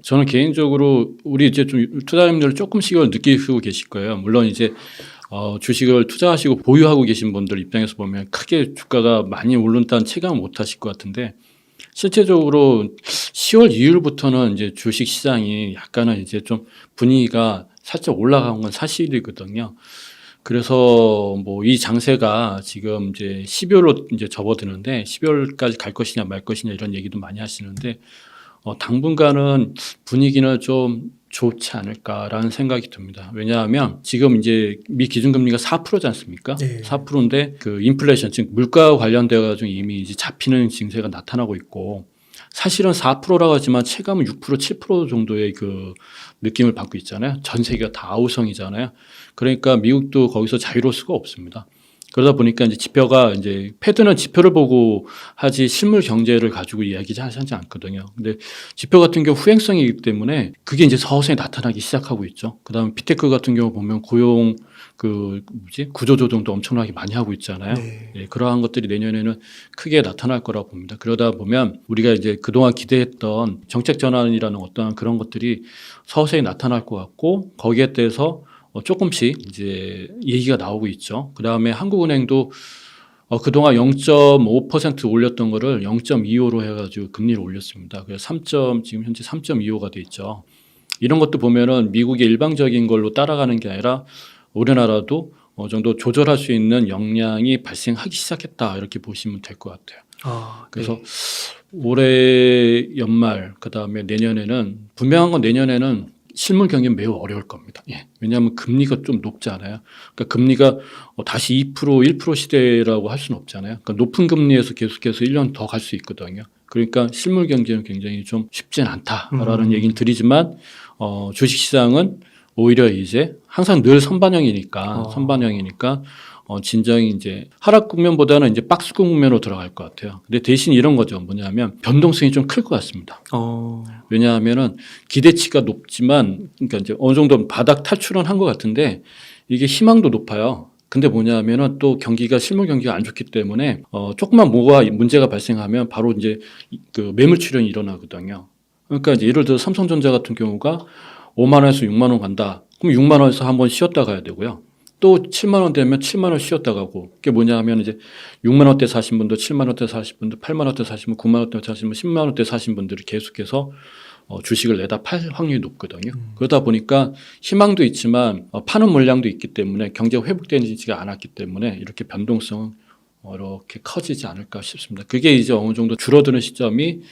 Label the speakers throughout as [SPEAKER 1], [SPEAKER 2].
[SPEAKER 1] 저는 개인적으로 우리 이제 좀 투자자님들 조금씩은 느끼고 계실 거예요. 물론 이제 주식을 투자하시고 보유하고 계신 분들 입장에서 보면 크게 주가가 많이 오른다는 체감을 못 하실 것 같은데 실제적으로 10월 이후부터는 이제 주식 시장이 약간은 이제 좀 분위기가 살짝 올라간 건 사실이거든요. 그래서 뭐 이 장세가 지금 이제 12월로 이제 접어드는데 12월까지 갈 것이냐 말 것이냐 이런 얘기도 많이 하시는데 당분간은 분위기는 좀 좋지 않을까라는 생각이 듭니다. 왜냐하면 지금 이제 미 기준금리가 4%지 않습니까?
[SPEAKER 2] 네.
[SPEAKER 1] 4%인데 그 인플레이션, 즉 물가와 관련되어 가지고 이미 이제 잡히는 증세가 나타나고 있고 사실은 4%라고 하지만 체감은 6%, 7% 정도의 그 느낌을 받고 있잖아요. 전 세계가 다 아우성이잖아요. 그러니까 미국도 거기서 자유로울 수가 없습니다. 그러다 보니까 이제 지표가 이제 패드는 지표를 보고 하지 실물 경제를 가지고 이야기하지 않거든요. 근데 지표 같은 경우 후행성이기 때문에 그게 이제 서서히 나타나기 시작하고 있죠. 그다음에 비테크 같은 경우 보면 고용 구조 조정도 엄청나게 많이 하고 있잖아요.
[SPEAKER 2] 네.
[SPEAKER 1] 예, 그러한 것들이 내년에는 크게 나타날 거라고 봅니다. 그러다 보면 우리가 이제 그동안 기대했던 정책 전환이라는 어떠한 그런 것들이 서서히 나타날 것 같고 거기에 대해서 조금씩 이제 얘기가 나오고 있죠. 그다음에 한국은행도 그동안 0.5% 올렸던 거를 0.25로 해가지고 금리를 올렸습니다. 그래서 지금 현재 3.25가 돼 있죠. 이런 것도 보면은 미국의 일방적인 걸로 따라가는 게 아니라 우리나라도 어느 정도 조절할 수 있는 역량이 발생하기 시작했다 이렇게 보시면 될 것 같아요. 그래서
[SPEAKER 2] 네.
[SPEAKER 1] 올해 연말 그다음에 내년에는 분명한 건 내년에는 실물 경기는 매우 어려울 겁니다. 예. 왜냐하면 금리가 좀 높지 않아요. 그러니까 금리가 다시 2%, 1% 시대라고 할 수는 없잖아요. 그러니까 높은 금리에서 계속해서 1년 더 갈 수 있거든요. 그러니까 실물 경제는 굉장히 좀 쉽지는 않다라는 얘기는 드리지만 주식시장은 오히려 이제 항상 늘 선반영이니까 진정이 이제 하락 국면보다는 이제 박스 국면으로 들어갈 것 같아요. 근데 대신 이런 거죠. 뭐냐면 변동성이 좀 클 것 같습니다. 왜냐하면은 기대치가 높지만 그러니까 이제 어느 정도 바닥 탈출은 한 것 같은데 이게 희망도 높아요. 근데 뭐냐면은 또 경기가 실물 경기가 안 좋기 때문에 조금만 뭐가 문제가 발생하면 바로 이제 그 매물 출현이 일어나거든요. 그러니까 이제 예를 들어 삼성전자 같은 경우가 5만 원에서 6만 원 간다. 그럼 6만 원에서 한번 쉬었다 가야 되고요. 또 7만 원 되면 7만 원 쉬었다 가고 그게 뭐냐 하면 이제 6만 원대 사신 분도 7만 원대 사신 분도 8만 원대 사신 분 9만 원대 사신 분 10만 원대 사신 분들이 계속해서 주식을 내다 팔 확률이 높거든요. 그러다 보니까 희망도 있지만 파는 물량도 있기 때문에 경제가 회복되지가 않았기 때문에 이렇게 변동성은 이렇게 커지지 않을까 싶습니다. 그게 이제 어느 정도 줄어드는 시점이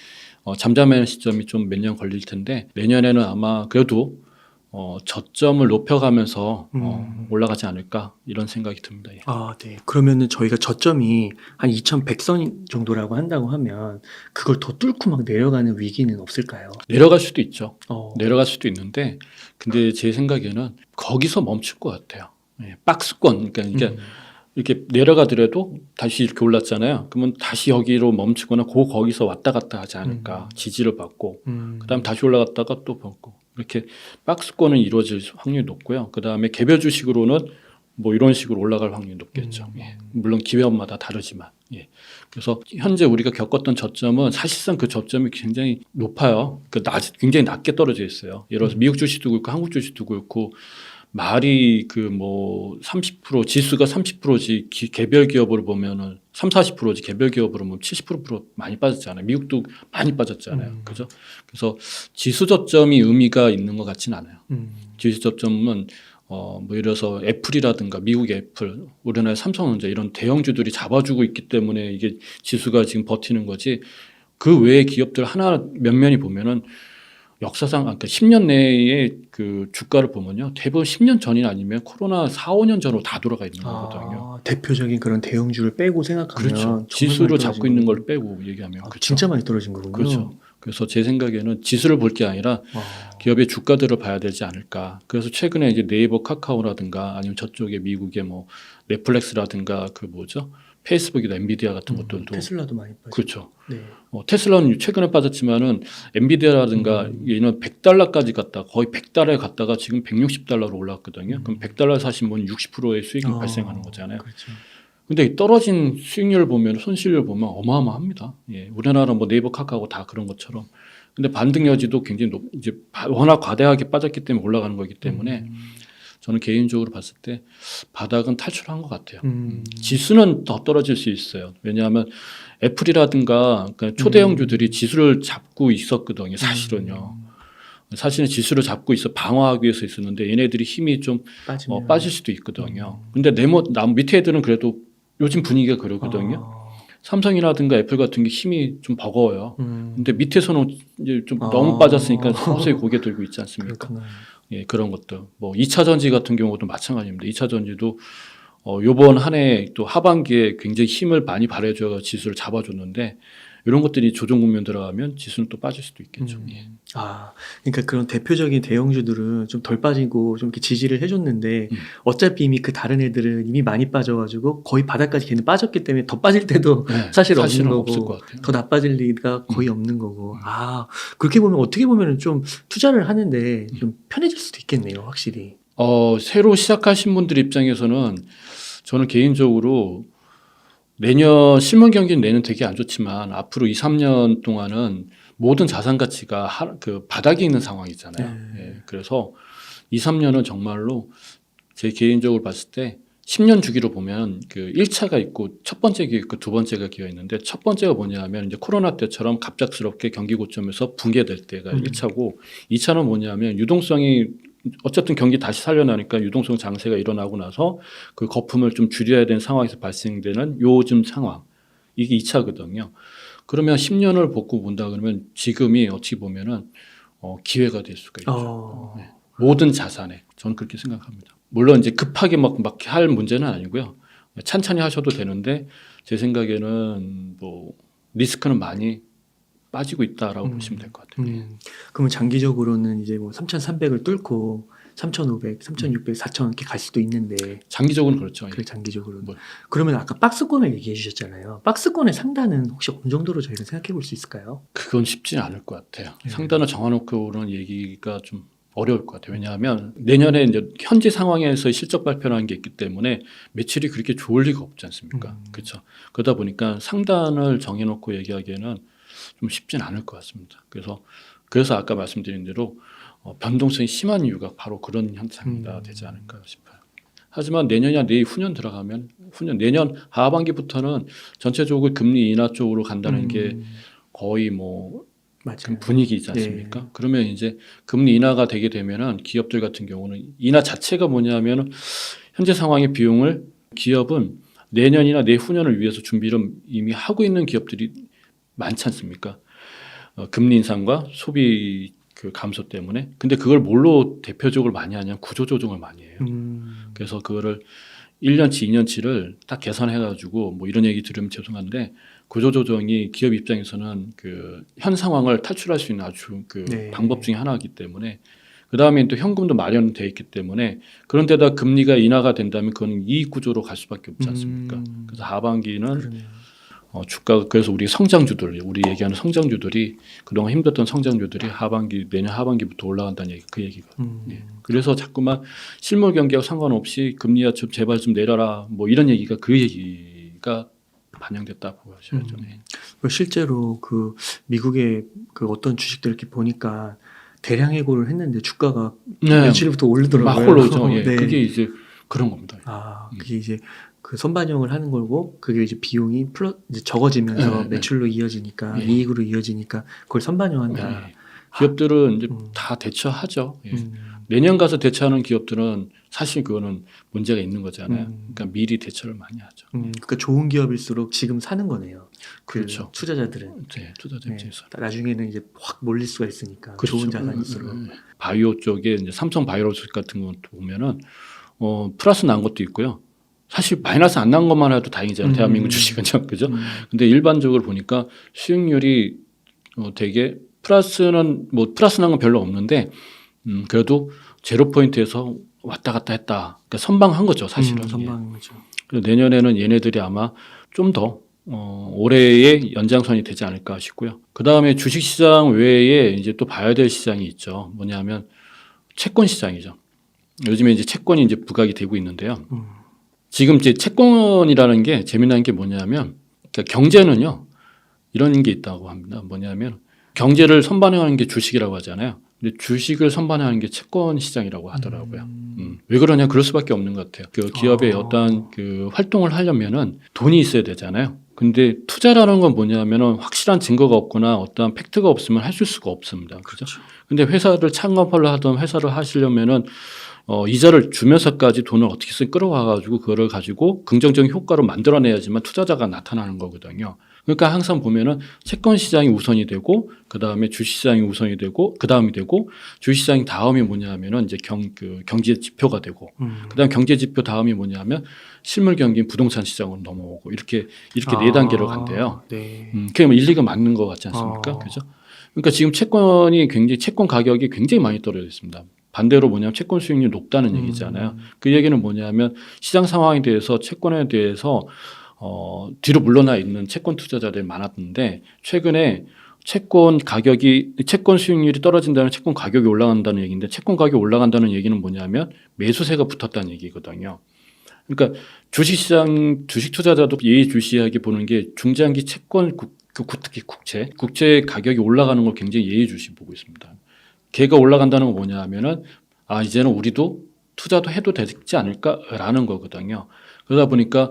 [SPEAKER 1] 잠잠하는 시점이 좀 몇 년 걸릴 텐데 내년에는 아마 그래도 저점을 높여가면서 올라가지 않을까 이런 생각이 듭니다. 예.
[SPEAKER 2] 네. 그러면은 저희가 저점이 한 2100선 정도라고 한다고 하면 그걸 더 뚫고 막 내려가는 위기는 없을까요?
[SPEAKER 1] 내려갈 수도 있죠.
[SPEAKER 2] 어.
[SPEAKER 1] 내려갈 수도 있는데 근데 제 생각에는 거기서 멈출 것 같아요. 예, 박스권 그러니까 이게 이렇게 내려가더라도 다시 이렇게 올랐잖아요. 그러면 다시 여기로 멈추거나 거기서 왔다 갔다 하지 않을까 지지를 받고 그다음 다시 올라갔다가 또 받고 이렇게 박스권은 이루어질 확률이 높고요. 그다음에 개별 주식으로는 뭐 이런 식으로 올라갈 확률이 높겠죠. 예. 물론 기업마다 다르지만. 예. 그래서 현재 우리가 겪었던 저점은 사실상 그 저점이 굉장히 높아요. 굉장히 낮게 떨어져 있어요. 예를 들어서 미국 주식도 그렇고 한국 주식도 그렇고 말이 그 뭐 30% 지수가 30%지 개별 기업으로 보면은 3, 40%지 개별 기업으로 보면 70% 많이 빠졌잖아요. 미국도 많이 빠졌잖아요. 그죠? 그래서 지수 저점이 의미가 있는 것 같지는 않아요. 지수 저점은 뭐 예를 들어서 애플이라든가 미국의 애플, 우리나라의 삼성전자 이런 대형주들이 잡아주고 있기 때문에 이게 지수가 지금 버티는 거지. 그 외의 기업들 하나 면면이 보면은 역사상 그러니까 10년 내에 그 주가를 보면요. 대부분 10년 전이 아니면 코로나 4, 5년 전으로 다 돌아가 있는 거거든요.
[SPEAKER 2] 대표적인 그런 대형주를 빼고 생각하면
[SPEAKER 1] 그렇죠.
[SPEAKER 2] 정말
[SPEAKER 1] 지수로
[SPEAKER 2] 많이
[SPEAKER 1] 잡고
[SPEAKER 2] 떨어진
[SPEAKER 1] 있는
[SPEAKER 2] 거군요.
[SPEAKER 1] 걸 빼고 얘기하면 그렇죠.
[SPEAKER 2] 진짜 많이 떨어진 거군요.
[SPEAKER 1] 그렇죠. 그래서 제 생각에는 지수를 볼 게 아니라 기업의 주가들을 봐야 되지 않을까. 그래서 최근에 이제 네이버, 카카오라든가 아니면 저쪽에 미국의 뭐 넷플릭스라든가 그 뭐죠? 페이스북이나 엔비디아 같은 것들도
[SPEAKER 2] 테슬라도 많이 빠지고.
[SPEAKER 1] 그렇죠.
[SPEAKER 2] 네.
[SPEAKER 1] 테슬라는 최근에 빠졌지만은 엔비디아라든가 얘는 100달러까지 갔다 거의 100달러에 갔다가 지금 160달러로 올랐거든요. 그럼 100달러 사신 분은 60%의 수익이 발생하는 거잖아요.
[SPEAKER 2] 그렇죠.
[SPEAKER 1] 근데 떨어진 수익률을 보면 손실률 보면 어마어마합니다. 예, 우리나라 뭐 네이버, 카카오 다 그런 것처럼 근데 반등 여지도 굉장히 이제 워낙 과대하게 빠졌기 때문에 올라가는 거기 때문에 저는 개인적으로 봤을 때 바닥은 탈출한 것 같아요. 지수는 더 떨어질 수 있어요. 왜냐하면 애플이라든가 그러니까 초대형주들이 지수를 잡고 있었거든요. 사실은요. 사실은 지수를 잡고 있어 방어하기 위해서 있었는데 얘네들이 힘이 좀 빠질 수도 있거든요. 근데 밑에 애들은 그래도 요즘 분위기가 그러거든요. 삼성이라든가 애플 같은 게 힘이 좀 버거워요. 근데 밑에서는 이제 좀 너무 빠졌으니까 서서히 고개 들고 있지 않습니까?
[SPEAKER 2] 그렇구나.
[SPEAKER 1] 예, 그런 것들. 뭐 2차 전지 같은 경우도 마찬가지입니다. 2차 전지도 요번 한 해 또 하반기에 굉장히 힘을 많이 발휘해줘 지수를 잡아줬는데 이런 것들이 조정 국면 들어가면 지수는 또 빠질 수도 있겠죠. 예.
[SPEAKER 2] 그러니까 그런 대표적인 대형주들은 좀 덜 빠지고 좀 이렇게 지지를 해줬는데 어차피 이미 그 다른 애들은 이미 많이 빠져가지고 거의 바닥까지 걔는 빠졌기 때문에 더 빠질 때도
[SPEAKER 1] 네,
[SPEAKER 2] 사실 없는
[SPEAKER 1] 사실은
[SPEAKER 2] 거고
[SPEAKER 1] 없을 것 같아요.
[SPEAKER 2] 더 나빠질 리가 거의 없는 거고 그렇게 보면 어떻게 보면 좀 투자를 하는데 좀 편해질 수도 있겠네요, 확실히.
[SPEAKER 1] 새로 시작하신 분들 입장에서는 저는 개인적으로 내년 실물 경기는 내년 되게 안 좋지만 앞으로 2, 3년 동안은 모든 자산 가치가 그 바닥에 있는 상황이잖아요. 예, 그래서 2, 3년은 정말로 제 개인적으로 봤을 때 10년 주기로 보면 그 1차가 있고 첫 번째 기어 있고 두 번째가 기어 있는데 첫 번째가 뭐냐면 이제 코로나 때처럼 갑작스럽게 경기 고점에서 붕괴될 때가 1차고 2차는 뭐냐면 유동성이 어쨌든 경기 다시 살려나니까 유동성 장세가 일어나고 나서 그 거품을 좀 줄여야 되는 상황에서 발생되는 요즘 상황 이게 2차거든요. 그러면 10년을 보고 본다 그러면 지금이 어떻게 보면은 기회가 될 수가 있죠. 네. 모든 자산에 저는 그렇게 생각합니다. 물론 이제 급하게 막 할 문제는 아니고요. 찬찬히 하셔도 되는데 제 생각에는 뭐 리스크는 많이 빠지고 있다라고 보시면 될 것 같아요.
[SPEAKER 2] 그러면 장기적으로는 이제 뭐 3,300을 뚫고 3,500, 3,600, 4,000 이렇게 갈 수도 있는데
[SPEAKER 1] 장기적으로는 그렇죠.
[SPEAKER 2] 그래 장기적으로는.
[SPEAKER 1] 뭐.
[SPEAKER 2] 그러면 아까 박스권을 얘기해 주셨잖아요. 박스권의 상단은 혹시 어느 정도로 저희가 생각해 볼 수 있을까요?
[SPEAKER 1] 그건 쉽지 않을 것 같아요. 상단을 정해놓고 그런 얘기가 좀 어려울 것 같아요. 왜냐하면 내년에 이제 현재 상황에서 실적 발표라는 게 있기 때문에 매출이 그렇게 좋을 리가 없지 않습니까? 그렇죠. 그러다 보니까 상단을 정해놓고 얘기하기에는 좀 쉽진 않을 것 같습니다. 그래서 아까 말씀드린 대로 변동성이 심한 이유가 바로 그런 현상이다 되지 않을까 싶어요. 하지만 내년이나 내후년 들어가면 내년 하반기부터는 전체적으로 금리 인하 쪽으로 간다는 게 거의 뭐
[SPEAKER 2] 맞아요.
[SPEAKER 1] 분위기이지 않습니까? 그러면 이제 금리 인하가 되게 되면은 기업들 같은 경우는 인하 자체가 뭐냐면은 현재 상황의 비용을 기업은 내년이나 내후년을 위해서 준비를 이미 하고 있는 기업들이 많지 않습니까? 금리 인상과 소비 그 감소 때문에. 근데 그걸 뭘로 대표적으로 많이 하냐면 구조조정을 많이 해요. 그래서 그거를 1년치, 2년치를 딱 계산해가지고 뭐 이런 얘기 들으면 죄송한데 구조조정이 기업 입장에서는 그 현 상황을 탈출할 수 있는 아주 그 방법 중에 하나이기 때문에 그 다음에 또 현금도 마련되어 있기 때문에 그런데다 금리가 인하가 된다면 그건 이익 구조로 갈 수밖에 없지 않습니까? 그래서 하반기는 주가가 그래서 우리 얘기하는 성장주들이 그동안 힘들었던 성장주들이 내년 하반기부터 올라간다는 얘기 그 얘기가. 예. 그래서 자꾸만 실물 경기하고 상관없이 금리야 좀 제발 좀 내려라 뭐 이런 얘기가 그 얘기가 반영됐다 보셔야죠.
[SPEAKER 2] 실제로 그 미국의 그 어떤 주식들 이렇게 보니까 대량 해고를 했는데 주가가 며칠부터 오르더라고요.
[SPEAKER 1] 막 올라오죠. 예. 그게 이제 그런 겁니다.
[SPEAKER 2] 그게 이제 그 선반영을 하는 거고 그게 이제 비용이 이제 적어지면서 매출로 이어지니까 이익으로 이어지니까 그걸 선반영한다.
[SPEAKER 1] 기업들은 이제 다 대처하죠. 내년 가서 대처하는 기업들은 사실 그거는 문제가 있는 거잖아요. 그러니까 미리 대처를 많이 하죠.
[SPEAKER 2] 그러니까 좋은 기업일수록 지금 사는 거네요.
[SPEAKER 1] 그렇죠.
[SPEAKER 2] 투자자들은.
[SPEAKER 1] 네, 투자자 입장에서.
[SPEAKER 2] 나중에는 이제 확 몰릴 수가 있으니까
[SPEAKER 1] 그렇죠.
[SPEAKER 2] 좋은 자산일수록.
[SPEAKER 1] 바이오 쪽에 이제 삼성 바이오로직 같은 것도 보면은 플러스 난 것도 있고요. 사실 마이너스 안 난 것만 해도 다행이잖아요. 대한민국 주식은 그죠? 근데 일반적으로 보니까 수익률이 되게 플러스 난 건 별로 없는데 그래도 제로 포인트에서 왔다 갔다 했다. 그러니까 선방한 거죠, 사실은.
[SPEAKER 2] 선방한 거죠.
[SPEAKER 1] 내년에는 얘네들이 아마 좀 더 올해의 연장선이 되지 않을까 싶고요. 그 다음에 주식시장 외에 이제 또 봐야 될 시장이 있죠. 뭐냐면 채권 시장이죠. 요즘에 이제 채권이 이제 부각이 되고 있는데요. 지금 이제 채권이라는 게 재미난 게 뭐냐면 그러니까 경제는요 이런 게 있다고 합니다. 뭐냐면 경제를 선반영하는 게 주식이라고 하잖아요. 근데 주식을 선반영하는 게 채권 시장이라고 하더라고요. 왜 그러냐? 그럴 수밖에 없는 것 같아요. 그 기업의 어떤 그 활동을 하려면은 돈이 있어야 되잖아요. 근데 투자라는 건 뭐냐면은 확실한 증거가 없거나 어떤 팩트가 없으면 하실 수가 없습니다. 그죠? 근데 회사를 창업을 하던 회사를 하시려면은 이자를 주면서까지 돈을 어떻게든 끌어와가지고 그거를 가지고 긍정적인 효과를 만들어내야지만 투자자가 나타나는 거거든요. 그러니까 항상 보면은 채권 시장이 우선이 되고 그 다음에 주식 시장이 우선이 되고 그 다음이 되고 주식 시장이 다음이 뭐냐면은 이제 경제 지표가 되고 그 다음 경제 지표 다음이 뭐냐면 실물 경기인 부동산 시장으로 넘어오고 이렇게 네 단계로 간대요.
[SPEAKER 2] 네.
[SPEAKER 1] 그게 뭐 일리가 맞는 것 같지 않습니까? 그죠? 그러니까 지금 채권 가격이 굉장히 많이 떨어져 있습니다. 반대로 뭐냐면 채권 수익률이 높다는 얘기잖아요. 그 얘기는 뭐냐면 시장 상황에 대해서 채권에 대해서 뒤로 물러나 있는 채권 투자자들이 많았는데 최근에 채권 수익률이 떨어진다는 채권 가격이 올라간다는 얘기인데 채권 가격이 올라간다는 얘기는 뭐냐면 매수세가 붙었다는 얘기거든요. 그러니까 주식 투자자도 예의주시하게 보는 게 중장기 채권 특히 국채 가격이 올라가는 걸 굉장히 예의주시 보고 있습니다. 걔가 올라간다는 건 뭐냐 하면은 이제는 우리도 투자도 해도 되지 않을까라는 거거든요. 그러다 보니까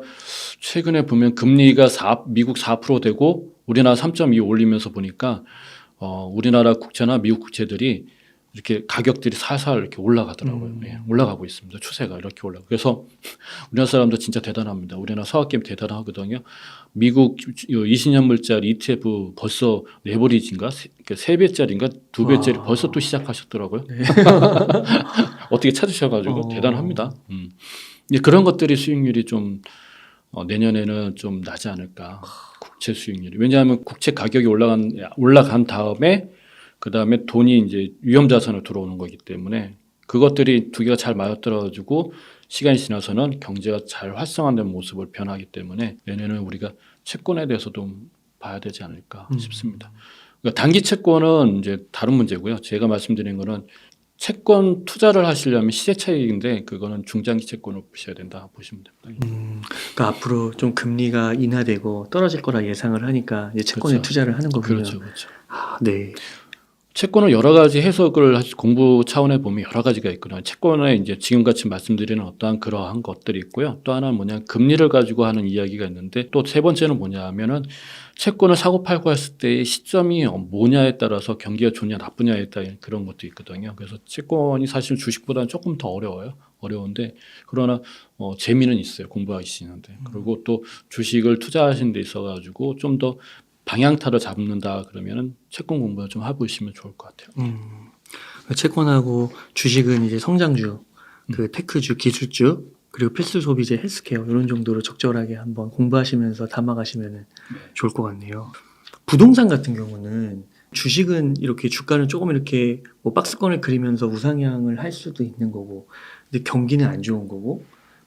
[SPEAKER 1] 최근에 보면 금리가 미국 4% 되고 우리나라 3.2 올리면서 보니까 우리나라 국채나 미국 국채들이 이렇게 가격들이 살살 이렇게 올라가더라고요. 예, 올라가고 있습니다. 추세가 이렇게 올라가고. 그래서 우리나라 사람들 진짜 대단합니다. 우리나라 서학개미 대단하거든요. 미국 20년물짜리 ETF 벌써 레버리지인가 3배짜리인가 2배짜리 벌써 또 시작하셨더라고요. 네. 어떻게 찾으셔가지고 대단합니다. 그런 것들이 수익률이 좀 내년에는 좀 나지 않을까. 국채 수익률이. 왜냐하면 국채 가격이 올라간 다음에 그 다음에 돈이 이제 위험자산으로 들어오는 거기 때문에 그것들이 두 개가 잘 맞아떨어지고 시간이 지나서는 경제가 잘 활성화된 모습을 변하기 때문에 내년에는 우리가 채권에 대해서도 봐야 되지 않을까 싶습니다. 그러니까 단기 채권은 이제 다른 문제고요. 제가 말씀드린 거는 채권 투자를 하시려면 시세 차익인데 그거는 중장기 채권을 보셔야 된다 보시면 됩니다.
[SPEAKER 2] 그러니까 앞으로 좀 금리가 인하되고 떨어질 거라 예상을 하니까 이제 채권에
[SPEAKER 1] 그렇죠.
[SPEAKER 2] 투자를 하는 거군요.
[SPEAKER 1] 그렇죠.
[SPEAKER 2] 네.
[SPEAKER 1] 채권은 여러 가지 해석을 공부 차원에 보면 여러 가지가 있거든요. 채권에 이제 지금같이 말씀드리는 어떠한 그러한 것들이 있고요. 또 하나는 뭐냐 금리를 가지고 하는 이야기가 있는데 또 세 번째는 뭐냐 하면은 채권을 사고 팔고 했을 때의 시점이 뭐냐에 따라서 경기가 좋냐 나쁘냐에 따른 그런 것도 있거든요. 그래서 채권이 사실 주식보다는 조금 더 어려운데 그러나 재미는 있어요. 공부하시는데. 그리고 또 주식을 투자하시는 데 있어 가지고 좀 더 방향타를 잡는다 그러면은 채권 공부를 좀 해보시면 좋을 것 같아요.
[SPEAKER 2] 채권하고 주식은 이제 성장주, 그 테크주, 기술주, 그리고 필수 소비재, 헬스케어 이런 정도로 적절하게 한번 공부하시면서 담아가시면 좋을 것 같네요. 부동산 같은 경우는 주식은 이렇게 주가는 조금 이렇게 뭐 박스권을 그리면서 우상향을 할 수도 있는 거고, 근데 경기는 안 좋은 거고.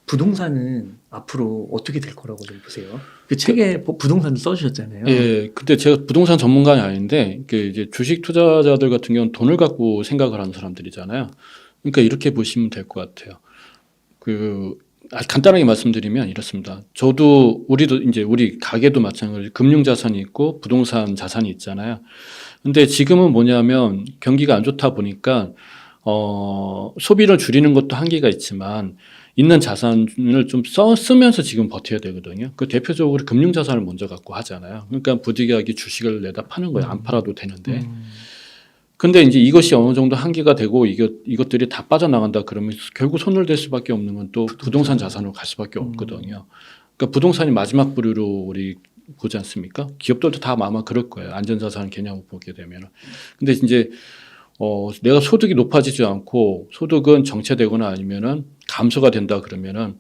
[SPEAKER 2] 부동산은 앞으로 어떻게 될 거라고 좀 보세요? 그 책에 부동산도 써주셨잖아요.
[SPEAKER 1] 예, 근데 제가 부동산 전문가는 아닌데 이제 주식 투자자들 같은 경우는 돈을 갖고 생각을 하는 사람들이잖아요. 그러니까 이렇게 보시면 될 것 같아요. 간단하게 말씀드리면 이렇습니다. 우리도 이제 우리 가게도 마찬가지로 금융 자산이 있고 부동산 자산이 있잖아요. 근데 지금은 뭐냐면 경기가 안 좋다 보니까 소비를 줄이는 것도 한계가 있지만 있는 자산을 좀 쓰면서 지금 버텨야 되거든요. 그 대표적으로 금융 자산을 먼저 갖고 하잖아요. 그러니까 부득이하게 주식을 내다 파는 거예요. 안 팔아도 되는데. 근데 이제 이것이 어느 정도 한계가 되고 이것들이 다 빠져나간다 그러면 결국 손을 댈 수밖에 없는 건 또 부동산 자산으로 갈 수밖에 없거든요. 그러니까 부동산이 마지막 부류로 우리 보지 않습니까? 기업들도 다 아마 그럴 거예요. 안전자산 개념을 보게 되면. 근데 이제 내가 소득이 높아지지 않고 소득은 정체되거나 아니면은 감소가 된다 그러면은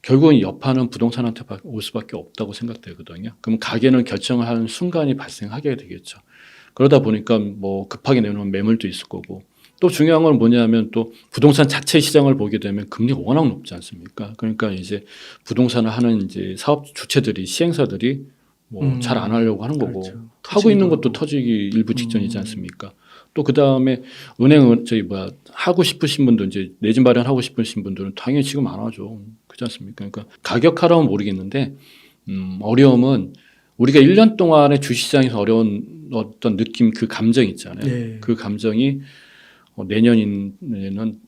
[SPEAKER 1] 결국은 여파는 부동산한테 올 수밖에 없다고 생각되거든요. 그럼 가게는 결정을 하는 순간이 발생하게 되겠죠. 그러다 보니까 뭐 급하게 내놓은 매물도 있을 거고 또 중요한 건 뭐냐면 또 부동산 자체 시장을 보게 되면 금리가 워낙 높지 않습니까? 그러니까 이제 부동산을 하는 이제 사업 주체들이 시행사들이 뭐 잘 안 하려고 하는 거고
[SPEAKER 2] 그렇죠.
[SPEAKER 1] 하고 있는 것도 터지기 일부 직전이지 않습니까? 또 그 다음에 은행은 하고 싶으신 분들 이제 내 집 마련하고 싶으신 분들은 당연히 지금 안 하죠. 그렇지 않습니까? 그러니까 가격 하라면 모르겠는데 어려움은 우리가 1년 동안의 주식시장에서 어려운 어떤 느낌, 그 감정 있잖아요.
[SPEAKER 2] 네.
[SPEAKER 1] 그 감정이 내년에는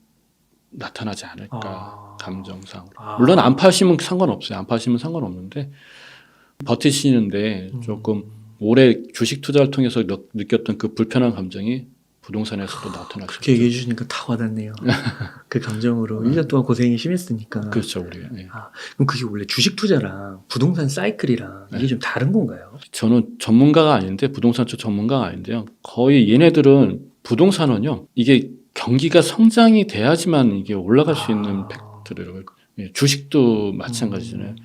[SPEAKER 1] 나타나지 않을까,
[SPEAKER 2] 아.
[SPEAKER 1] 감정상.
[SPEAKER 2] 아.
[SPEAKER 1] 물론 안 파시면 상관없어요. 안 파시면 상관없는데 버티시는데 조금 올해 주식 투자를 통해서 느꼈던 그 불편한 감정이 부동산에서도 나타날 수
[SPEAKER 2] 그렇게
[SPEAKER 1] 있죠.
[SPEAKER 2] 얘기해 주시니까 다 와닿네요. 그 감정으로 1년 동안 고생이 심했으니까.
[SPEAKER 1] 그렇죠, 우리가. 예.
[SPEAKER 2] 그럼 그게 원래 주식 투자랑 부동산 사이클이랑 이게 좀 다른 건가요?
[SPEAKER 1] 저는 전문가가 아닌데 부동산 쪽 전문가가 아닌데요. 거의 얘네들은 부동산은요. 이게 경기가 성장이 돼야지만 이게 올라갈 수 있는 팩트를 주식도 마찬가지잖아요.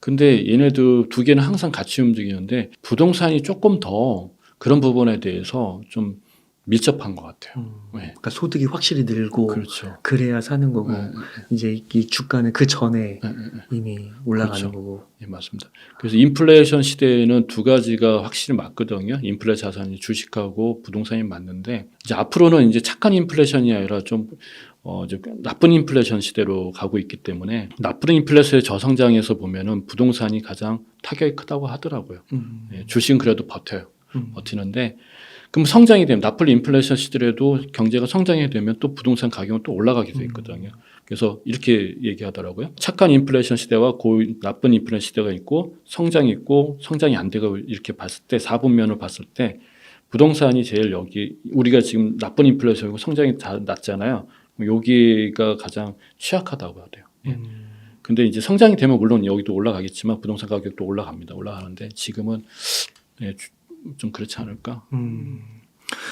[SPEAKER 1] 근데 얘네들 두 개는 항상 같이 움직이는데 부동산이 조금 더 그런 부분에 대해서 좀 밀접한 것 같아요. 네.
[SPEAKER 2] 그러니까 소득이 확실히 늘고
[SPEAKER 1] 그렇죠.
[SPEAKER 2] 그래야 사는 거고
[SPEAKER 1] 네.
[SPEAKER 2] 이제 이 주가는 그 전에
[SPEAKER 1] 네.
[SPEAKER 2] 이미 올라가는
[SPEAKER 1] 그렇죠.
[SPEAKER 2] 거고.
[SPEAKER 1] 예, 맞습니다. 그래서 인플레이션 시대에는 두 가지가 확실히 맞거든요. 인플레 자산이 주식하고 부동산이 맞는데 이제 앞으로는 이제 착한 인플레이션이 아니라 좀 이제 나쁜 인플레이션 시대로 가고 있기 때문에 나쁜 인플레이션의 저성장에서 보면은 부동산이 가장 타격이 크다고 하더라고요. 예, 주식은 그래도 버텨요. 버티는데 그럼 성장이 되면 나쁜 인플레이션 시대에도 경제가 성장이 되면 또 부동산 가격은 또 올라가게 돼 있거든요. 그래서 이렇게 얘기하더라고요. 착한 인플레이션 시대와 나쁜 인플레이션 시대가 있고 성장이 있고 성장이 안 되고 이렇게 봤을 때 4분면을 봤을 때 부동산이 제일 여기 우리가 지금 나쁜 인플레이션이고 성장이 다 낮잖아요. 여기가 가장 취약하다고 하대요. 예. 근데 이제 성장이 되면 물론 여기도 올라가겠지만 부동산 가격도 올라갑니다. 올라가는데 지금은 예, 좀 그렇지 않을까?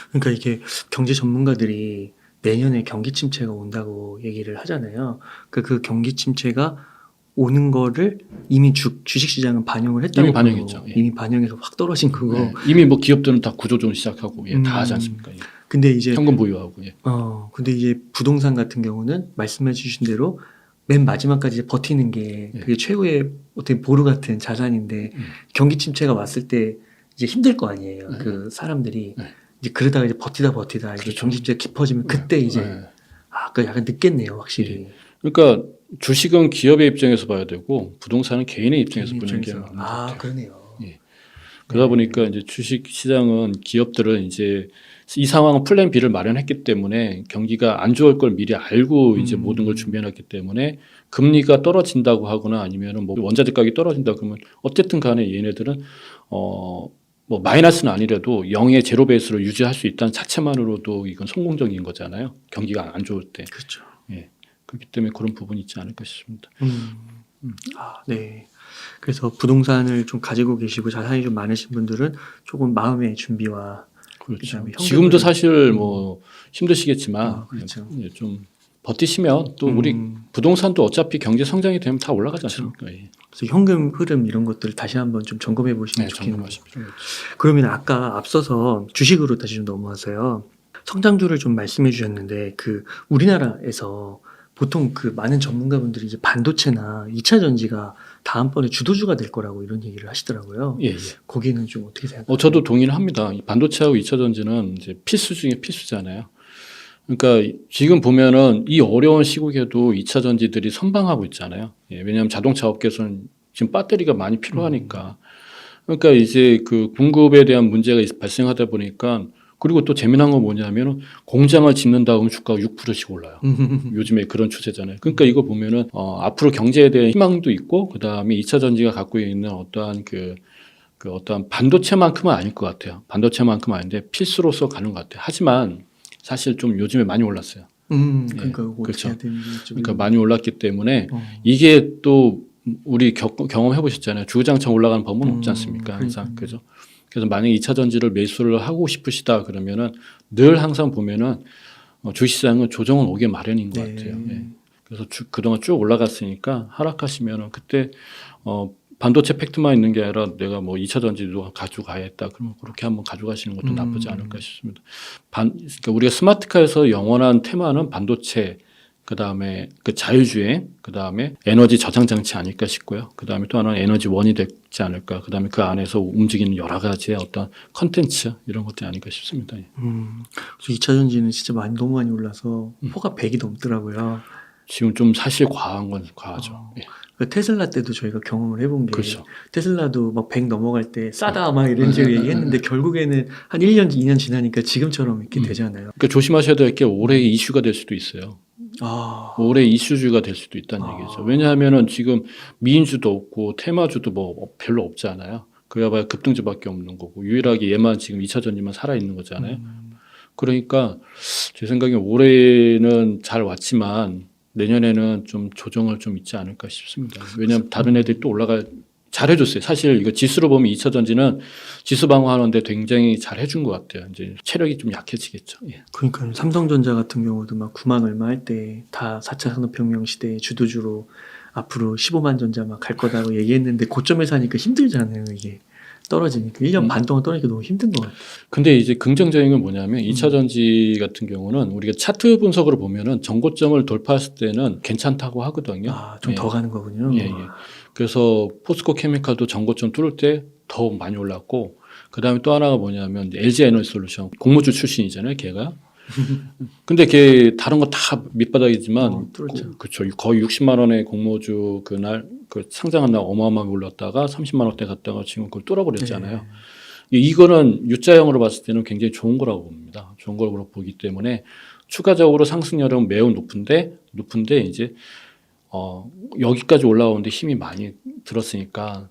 [SPEAKER 2] 그러니까 이게 경제 전문가들이 내년에 경기 침체가 온다고 얘기를 하잖아요. 그 경기 침체가 오는 거를 이미 주식시장은 반영을 했다고.
[SPEAKER 1] 이미 반영했죠. 예.
[SPEAKER 2] 이미 반영해서 확 떨어진 거고.
[SPEAKER 1] 예. 이미 뭐 기업들은 다 구조조정 시작하고 예, 다 하지 않습니까? 예.
[SPEAKER 2] 근데 이제
[SPEAKER 1] 현금 보유하고 예.
[SPEAKER 2] 근데 이제 부동산 같은 경우는 말씀해 주신 대로 맨 마지막까지 이제 버티는 게 그게 최고의 어떻게 보루 같은 자산인데 경기 침체가 왔을 때 이제 힘들 거 아니에요. 그 사람들이 이제 그러다가 이제 버티다 이제
[SPEAKER 1] 그렇죠.
[SPEAKER 2] 경기 침체가 깊어지면 그때 이제 그 약간 늦겠네요, 확실히.
[SPEAKER 1] 그러니까 주식은 기업의 입장에서 봐야 되고 부동산은 개인의 입장에서 보는 게 맞는 것 같아요.
[SPEAKER 2] 그러네요.
[SPEAKER 1] 그러다 보니까 이제 주식 시장은 기업들은 이제 이 상황은 플랜 B를 마련했기 때문에 경기가 안 좋을 걸 미리 알고 이제 모든 걸 준비해놨기 때문에 금리가 떨어진다고 하거나 아니면은 뭐 원자재 가격이 떨어진다 그러면 어쨌든 간에 얘네들은 뭐 마이너스는 아니라도 0의 제로 베이스로 유지할 수 있다는 자체만으로도 이건 성공적인 거잖아요. 경기가 안 좋을 때.
[SPEAKER 2] 그렇죠.
[SPEAKER 1] 예. 그렇기 때문에 그런 부분이 있지 않을까 싶습니다.
[SPEAKER 2] 네. 그래서 부동산을 좀 가지고 계시고 자산이 좀 많으신 분들은 조금 마음의 준비와
[SPEAKER 1] 그렇죠.
[SPEAKER 2] 그다음에
[SPEAKER 1] 지금도 사실 뭐 힘드시겠지만
[SPEAKER 2] 그렇죠.
[SPEAKER 1] 좀 버티시면 또 우리 부동산도 어차피 경제 성장이 되면 다 올라가지 않습니까? 예.
[SPEAKER 2] 그래서 현금 흐름 이런 것들을 다시 한번 좀 점검해 보시면
[SPEAKER 1] 네,
[SPEAKER 2] 좋겠네요.
[SPEAKER 1] 점검하실 필요가 있죠.
[SPEAKER 2] 그러면 아까 앞서서 주식으로 다시 좀 넘어와서요. 성장주를 좀 말씀해 주셨는데 그 우리나라에서 보통 그 많은 전문가분들이 이제 반도체나 2차 전지가 다음번에 주도주가 될 거라고 이런 얘기를 하시더라고요.
[SPEAKER 1] 예, 예.
[SPEAKER 2] 거기는 좀 어떻게 생각하세요?
[SPEAKER 1] 저도 동의를 합니다. 이 반도체하고 2차 전지는 이제 필수 중에 필수잖아요. 그러니까 지금 보면은 이 어려운 시국에도 2차 전지들이 선방하고 있잖아요. 예, 왜냐하면 자동차 업계에서는 지금 배터리가 많이 필요하니까. 그러니까 이제 그 공급에 대한 문제가 발생하다 보니까 그리고 또 재미난 건 뭐냐면 공장을 짓는다 그러면 주가가 6%씩 올라요. 요즘에 그런 추세잖아요. 그러니까 이거 보면은 앞으로 경제에 대한 희망도 있고 그다음에 2차 전지가 갖고 있는 어떠한 그 어떠한 반도체만큼은 아닐 것 같아요. 반도체만큼은 아닌데 필수로서 가는 것 같아요. 하지만 사실 좀 요즘에 많이 올랐어요.
[SPEAKER 2] 그러니까
[SPEAKER 1] 예,
[SPEAKER 2] 이거
[SPEAKER 1] 그렇죠.
[SPEAKER 2] 어떻게 해야 되는지 좀
[SPEAKER 1] 그러니까 많이 올랐기 때문에 이게 또 우리 경험해 보셨잖아요. 주구장창 올라가는 법은 없지 않습니까? 항상 그죠? 그래서 만약에 2차 전지를 매수를 하고 싶으시다 그러면은 늘 항상 보면은 주식시장은 조정은 오게 마련인 것 같아요. 예. 그래서 그동안 쭉 올라갔으니까 하락하시면은 그때 반도체 팩트만 있는 게 아니라 내가 뭐 2차 전지도 가져가야겠다. 그러면 그렇게 한번 가져가시는 것도 나쁘지 않을까 싶습니다. 그러니까 우리가 스마트카에서 영원한 테마는 반도체, 그 다음에 그 자율주행, 그 다음에 에너지 저장 장치 아닐까 싶고요. 그 다음에 또 하나는 에너지 원이 되지 않을까. 그 다음에 그 안에서 움직이는 여러 가지의 어떤 컨텐츠 이런 것들이 아닐까 싶습니다. 예.
[SPEAKER 2] 그래서 2차 전지는 진짜 너무 많이 올라서 포가 100이 넘더라고요.
[SPEAKER 1] 지금 좀 사실 과한 건 과하죠. 예.
[SPEAKER 2] 그 테슬라 때도 저희가 경험을 해본 게
[SPEAKER 1] 그렇죠.
[SPEAKER 2] 테슬라도 막 100 넘어갈 때 싸다 막 이런 식으로 얘기했는데 결국에는 한 1년, 2년 지나니까 지금처럼 이렇게 되잖아요.
[SPEAKER 1] 그러니까 조심하셔야 될 게 올해의 이슈가 될 수도 있어요.
[SPEAKER 2] 아,
[SPEAKER 1] 올해 이슈주가 될 수도 있다는 얘기죠. 왜냐하면은 지금 미인주도 없고 테마주도 뭐 별로 없잖아요. 그야말로 급등주밖에 없는 거고 유일하게 얘만 지금 2차 전지만 살아 있는 거잖아요. 그러니까 제 생각에 올해는 잘 왔지만 내년에는 좀 조정을 좀 있지 않을까 싶습니다. 왜냐하면 다른 애들이 또 잘해줬어요. 사실 이거 지수로 보면 2차 전지는 지수 방어하는데 굉장히 잘 해준 것 같아요. 이제 체력이 좀 약해지겠죠. 예.
[SPEAKER 2] 그러니까 삼성전자 같은 경우도 막 9만 얼마 할 때 다 4차 산업혁명 시대의 주도주로 앞으로 15만 전자 막 갈 거다고 얘기했는데 고점에 사니까 힘들잖아요. 이게 떨어지니까 1년 반 동안 떨어지니까 너무 힘든 것 같아요.
[SPEAKER 1] 근데 이제 긍정적인 건 뭐냐면 2차 전지 같은 경우는 우리가 차트 분석으로 보면은 정고점을 돌파했을 때는 괜찮다고 하거든요.
[SPEAKER 2] 아, 좀
[SPEAKER 1] 예.
[SPEAKER 2] 더 가는 거군요.
[SPEAKER 1] 예, 예. 그래서 포스코 케미칼도 정고점 뚫을 때 더 많이 올랐고 그다음에 또 하나가 뭐냐면 LG 에너지 솔루션 공모주 출신이잖아요, 걔가. 근데 걔 다른 거 다 밑바닥이지만
[SPEAKER 2] 뚫었죠.
[SPEAKER 1] 그렇죠. 거의 60만 원의 공모주 그날 그 상장한 날 어마어마하게 올랐다가 30만 원대 갔다가 지금 그걸 뚫어버렸잖아요. 이거는 U자형으로 봤을 때는 굉장히 좋은 거라고 봅니다. 좋은 거라고 보기 때문에 추가적으로 상승률은 매우 높은데 이제 여기까지 올라오는데 힘이 많이 들었으니까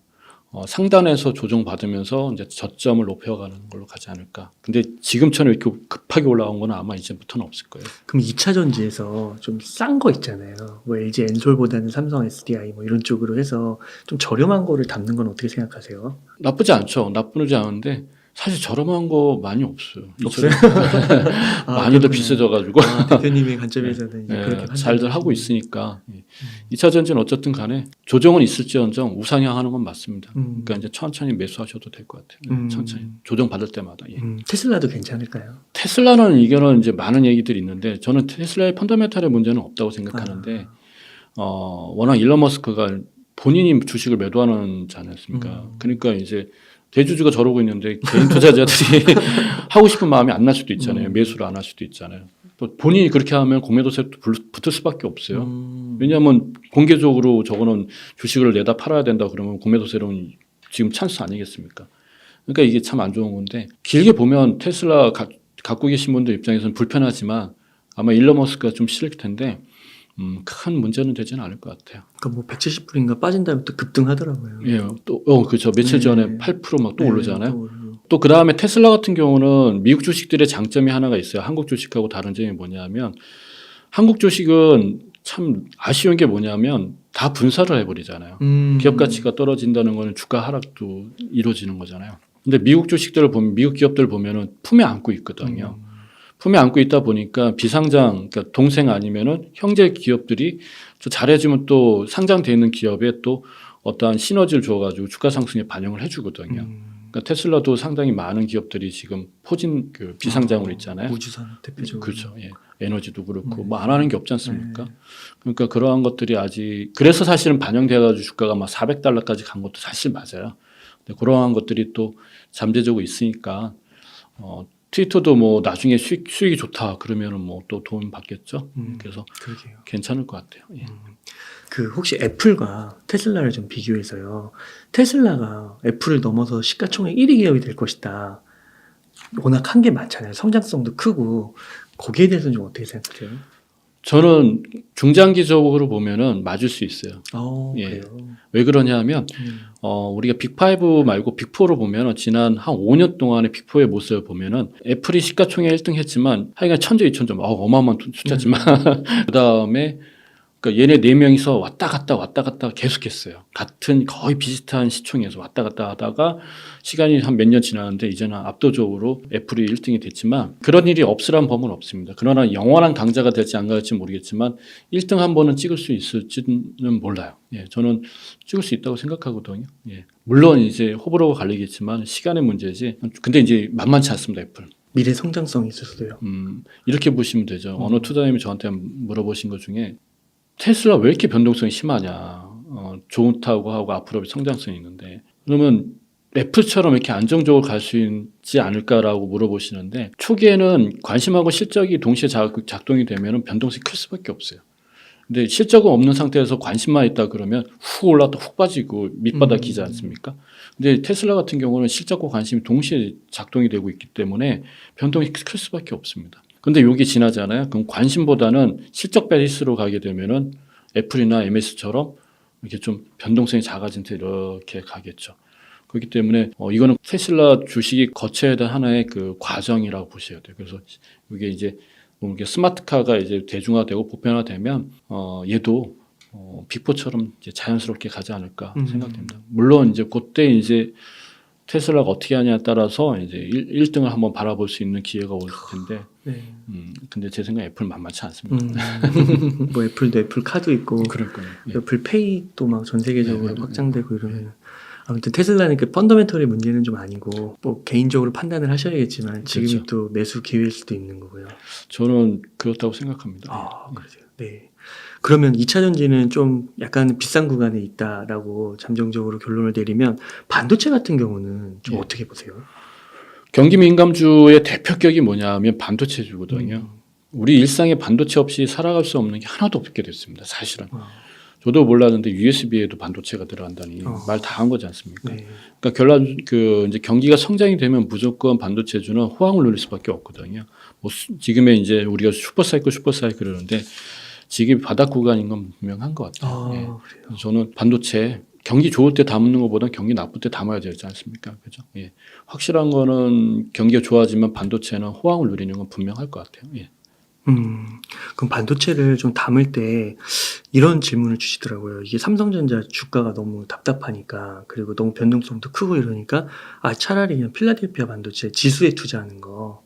[SPEAKER 1] 상단에서 조정받으면서 이제 저점을 높여가는 걸로 가지 않을까. 근데 지금처럼 이렇게 급하게 올라온 건 아마 이제부터는 없을 거예요.
[SPEAKER 2] 그럼 2차 전지에서 좀 싼 거 있잖아요. 뭐 LG 엔솔보다는 삼성 SDI 뭐 이런 쪽으로 해서 좀 저렴한 거를 담는 건 어떻게 생각하세요?
[SPEAKER 1] 나쁘지 않죠. 나쁘지 않은데 사실 저렴한 거 많이 없어요.
[SPEAKER 2] 없어요?
[SPEAKER 1] 많이도
[SPEAKER 2] 그렇구나.
[SPEAKER 1] 비싸져가지고
[SPEAKER 2] 대표님의 관점에서는 이제 그렇게
[SPEAKER 1] 잘들 하고 있으니까 2차 전지는 어쨌든 간에 조정은 있을지언정 우상향하는 건 맞습니다. 그러니까 이제 천천히 매수하셔도 될 것 같아요. 천천히 조정 받을 때마다. 예.
[SPEAKER 2] 테슬라도 괜찮을까요?
[SPEAKER 1] 테슬라는 이거는 이제 많은 얘기들이 있는데 저는 테슬라의 펀더멘탈의 문제는 없다고 생각하는데 워낙 일론 머스크가 본인이 주식을 매도하는 지 않았습니까? 그러니까 이제 대주주가 저러고 있는데 개인 투자자들이 하고 싶은 마음이 안 날 수도 있잖아요. 매수를 안 할 수도 있잖아요. 또 본인이 그렇게 하면 공매도세 붙을 수밖에 없어요. 왜냐하면 공개적으로 저거는 주식을 내다 팔아야 된다 그러면 공매도세는 지금 찬스 아니겠습니까? 그러니까 이게 참 안 좋은 건데 길게 보면 테슬라 갖고 계신 분들 입장에서는 불편하지만 아마 일론 머스크가 좀 싫을 텐데 큰 문제는 되지는 않을 것 같아요.
[SPEAKER 2] 그러니까 뭐 170불인가 빠진 다음부터 급등하더라고요.
[SPEAKER 1] 예, 또 그렇죠. 며칠 전에 8% 막 또 오르잖아요.
[SPEAKER 2] 또
[SPEAKER 1] 또 그 다음에 테슬라 같은 경우는 미국 주식들의 장점이 하나가 있어요. 한국 주식하고 다른 점이 뭐냐면 한국 주식은 참 아쉬운 게 뭐냐면 다 분사를 해버리잖아요. 기업 가치가 떨어진다는 거는 주가 하락도 이루어지는 거잖아요. 근데 미국 주식들을 보면 미국 기업들을 보면은 품에 안고 있거든요. 품에 안고 있다 보니까 비상장, 그러니까 동생 아니면은 형제 기업들이 또 잘해주면 또 상장돼 있는 기업에 또 어떠한 시너지를 줘가지고 주가 상승에 반영을 해주거든요. 그러니까 테슬라도 상당히 많은 기업들이 지금 포진 그 비상장으로 있잖아요.
[SPEAKER 2] 우주산 대표적으로.
[SPEAKER 1] 그렇죠. 예. 에너지도 그렇고 뭐 안 하는 게 없지 않습니까? 그러니까 그러한 것들이 아직 그래서 사실은 반영돼가지고 주가가 막 400달러까지 간 것도 사실 맞아요. 근데 그러한 것들이 또 잠재적으로 있으니까 트위터도 뭐 나중에 수익이 좋다 그러면은 뭐 또 도움 받겠죠. 그래서
[SPEAKER 2] 그러게요.
[SPEAKER 1] 괜찮을 것 같아요. 예.
[SPEAKER 2] 그 혹시 애플과 테슬라를 좀 비교해서요. 테슬라가 애플을 넘어서 시가총액 1위 기업이 될 것이다. 워낙 한 게 많잖아요. 성장성도 크고 거기에 대해서는 좀 어떻게 생각하세요?
[SPEAKER 1] 저는 중장기적으로 보면은 맞을 수 있어요. 예.
[SPEAKER 2] 그래요.
[SPEAKER 1] 왜 그러냐면 우리가 빅5 말고 빅4로 보면은 지난 한 5년 동안의 빅4의 모습을 보면은 애플이 시가총액 1등 했지만 하여간 천재 이천점 어마어마한 숫자지만 그다음에 그러니까 얘네 4명이서 왔다 갔다 계속했어요. 같은 거의 비슷한 시총에서 왔다 갔다 하다가 시간이 한 몇 년 지났는데 이제는 압도적으로 애플이 1등이 됐지만 그런 일이 없으란 법은 없습니다. 그러나 영원한 강자가 될지 안 갈지 모르겠지만 1등 한 번은 찍을 수 있을지는 몰라요. 예, 저는 찍을 수 있다고 생각하거든요. 예. 물론 이제 호불호가 갈리겠지만 시간의 문제지. 근데 이제 만만치 않습니다, 애플.
[SPEAKER 2] 미래 성장성이 있어서도요.
[SPEAKER 1] 이렇게 보시면 되죠. 어느 투자님이 저한테 물어보신 것 중에 테슬라 왜 이렇게 변동성이 심하냐. 좋다고 하고 앞으로 성장성이 있는데 그러면 애플처럼 이렇게 안정적으로 갈 수 있지 않을까라고 물어보시는데 초기에는 관심하고 실적이 동시에 작동이 되면 변동성이 클 수밖에 없어요. 근데 실적은 없는 상태에서 관심만 있다 그러면 훅 올랐다 훅 빠지고 밑바닥 기지 않습니까? 근데 테슬라 같은 경우는 실적과 관심이 동시에 작동이 되고 있기 때문에 변동이 클 수밖에 없습니다. 근데 여기 지나잖아요. 그럼 관심보다는 실적 베이스로 가게 되면은 애플이나 MS처럼 이렇게 좀 변동성이 작아진 데 이렇게 가겠죠. 그렇기 때문에 이거는 테슬라 주식이 거쳐야 될 하나의 그 과정이라고 보셔야 돼요. 그래서 이게 이제 이게 스마트카가 이제 대중화되고 보편화되면 얘도 빅4처럼 이제 자연스럽게 가지 않을까 생각됩니다. 물론 이제 그때 이제 테슬라가 어떻게 하냐에 따라서 이제 1등을 한번 바라볼 수 있는 기회가 올 텐데,
[SPEAKER 2] 네.
[SPEAKER 1] 근데 제 생각에 애플 만만치 않습니다.
[SPEAKER 2] 뭐 애플도 애플 카드 있고
[SPEAKER 1] 그러니까요. 예.
[SPEAKER 2] 애플 페이도 막 전 세계적으로
[SPEAKER 1] 네.
[SPEAKER 2] 확장되고 이러면 아무튼 테슬라는 그 펀더멘털의 문제는 좀 아니고 뭐 개인적으로 판단을 하셔야겠지만 지금이
[SPEAKER 1] 그렇죠.
[SPEAKER 2] 또 매수 기회일 수도 있는 거고요.
[SPEAKER 1] 저는 그렇다고 생각합니다.
[SPEAKER 2] 아, 그러세요. 네. 그러면 2차 전지는 좀 약간 비싼 구간에 있다라고 잠정적으로 결론을 내리면 반도체 같은 경우는 좀
[SPEAKER 1] 예.
[SPEAKER 2] 어떻게 보세요?
[SPEAKER 1] 경기 민감주의 대표격이 뭐냐면 반도체주거든요. 우리 일상에 반도체 없이 살아갈 수 없는 게 하나도 없게 됐습니다. 사실은. 저도 몰랐는데 USB에도 반도체가 들어간다니 말 다 한 거지 않습니까?
[SPEAKER 2] 네.
[SPEAKER 1] 그러니까 결론 이제 경기가 성장이 되면 무조건 반도체주는 호황을 누릴 수밖에 없거든요. 뭐 지금의 이제 우리가 슈퍼사이클 그러는데 지금 바닥 구간인 건 분명한 것 같아요. 예.
[SPEAKER 2] 그래요.
[SPEAKER 1] 저는 반도체 경기 좋을 때 담는 것보다 경기 나쁠 때 담아야 되지 않습니까? 그죠? 예. 확실한 거는 경기가 좋아지면 반도체는 호황을 누리는 건 분명할 것 같아요. 예.
[SPEAKER 2] 그럼 반도체를 좀 담을 때 이런 질문을 주시더라고요. 이게 삼성전자 주가가 너무 답답하니까 그리고 너무 변동성도 크고 이러니까 차라리 그냥 필라델피아 반도체 지수에 투자하는 거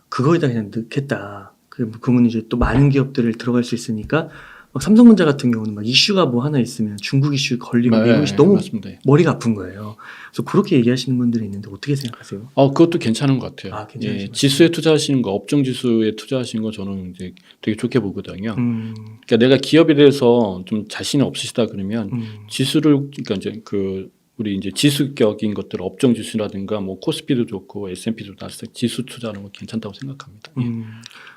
[SPEAKER 2] 그거에다 그냥 넣겠다. 그러면 이제 또 많은 기업들을 들어갈 수 있으니까 막 삼성전자 같은 경우는 막 이슈가 뭐 하나 있으면 중국 이슈 걸리고 미국 이슈 너무
[SPEAKER 1] 맞습니다.
[SPEAKER 2] 머리가 아픈 거예요. 그래서 그렇게 얘기하시는 분들이 있는데 어떻게 생각하세요?
[SPEAKER 1] 그것도 괜찮은 것 같아요.
[SPEAKER 2] 괜찮으신
[SPEAKER 1] 예,
[SPEAKER 2] 것
[SPEAKER 1] 지수에 투자하시는 거, 업종 지수에 투자하시는 거 저는 이제 되게 좋게 보거든요.
[SPEAKER 2] 같아요?
[SPEAKER 1] 그러니까 내가 기업에 대해서 좀 자신이 없으시다 그러면 지수를 그러니까 이제 우리 이제 지수격인 것들 업종 지수라든가 뭐 코스피도 좋고 S&P도 나스닥 지수 투자하는 거 괜찮다고 생각합니다. 예.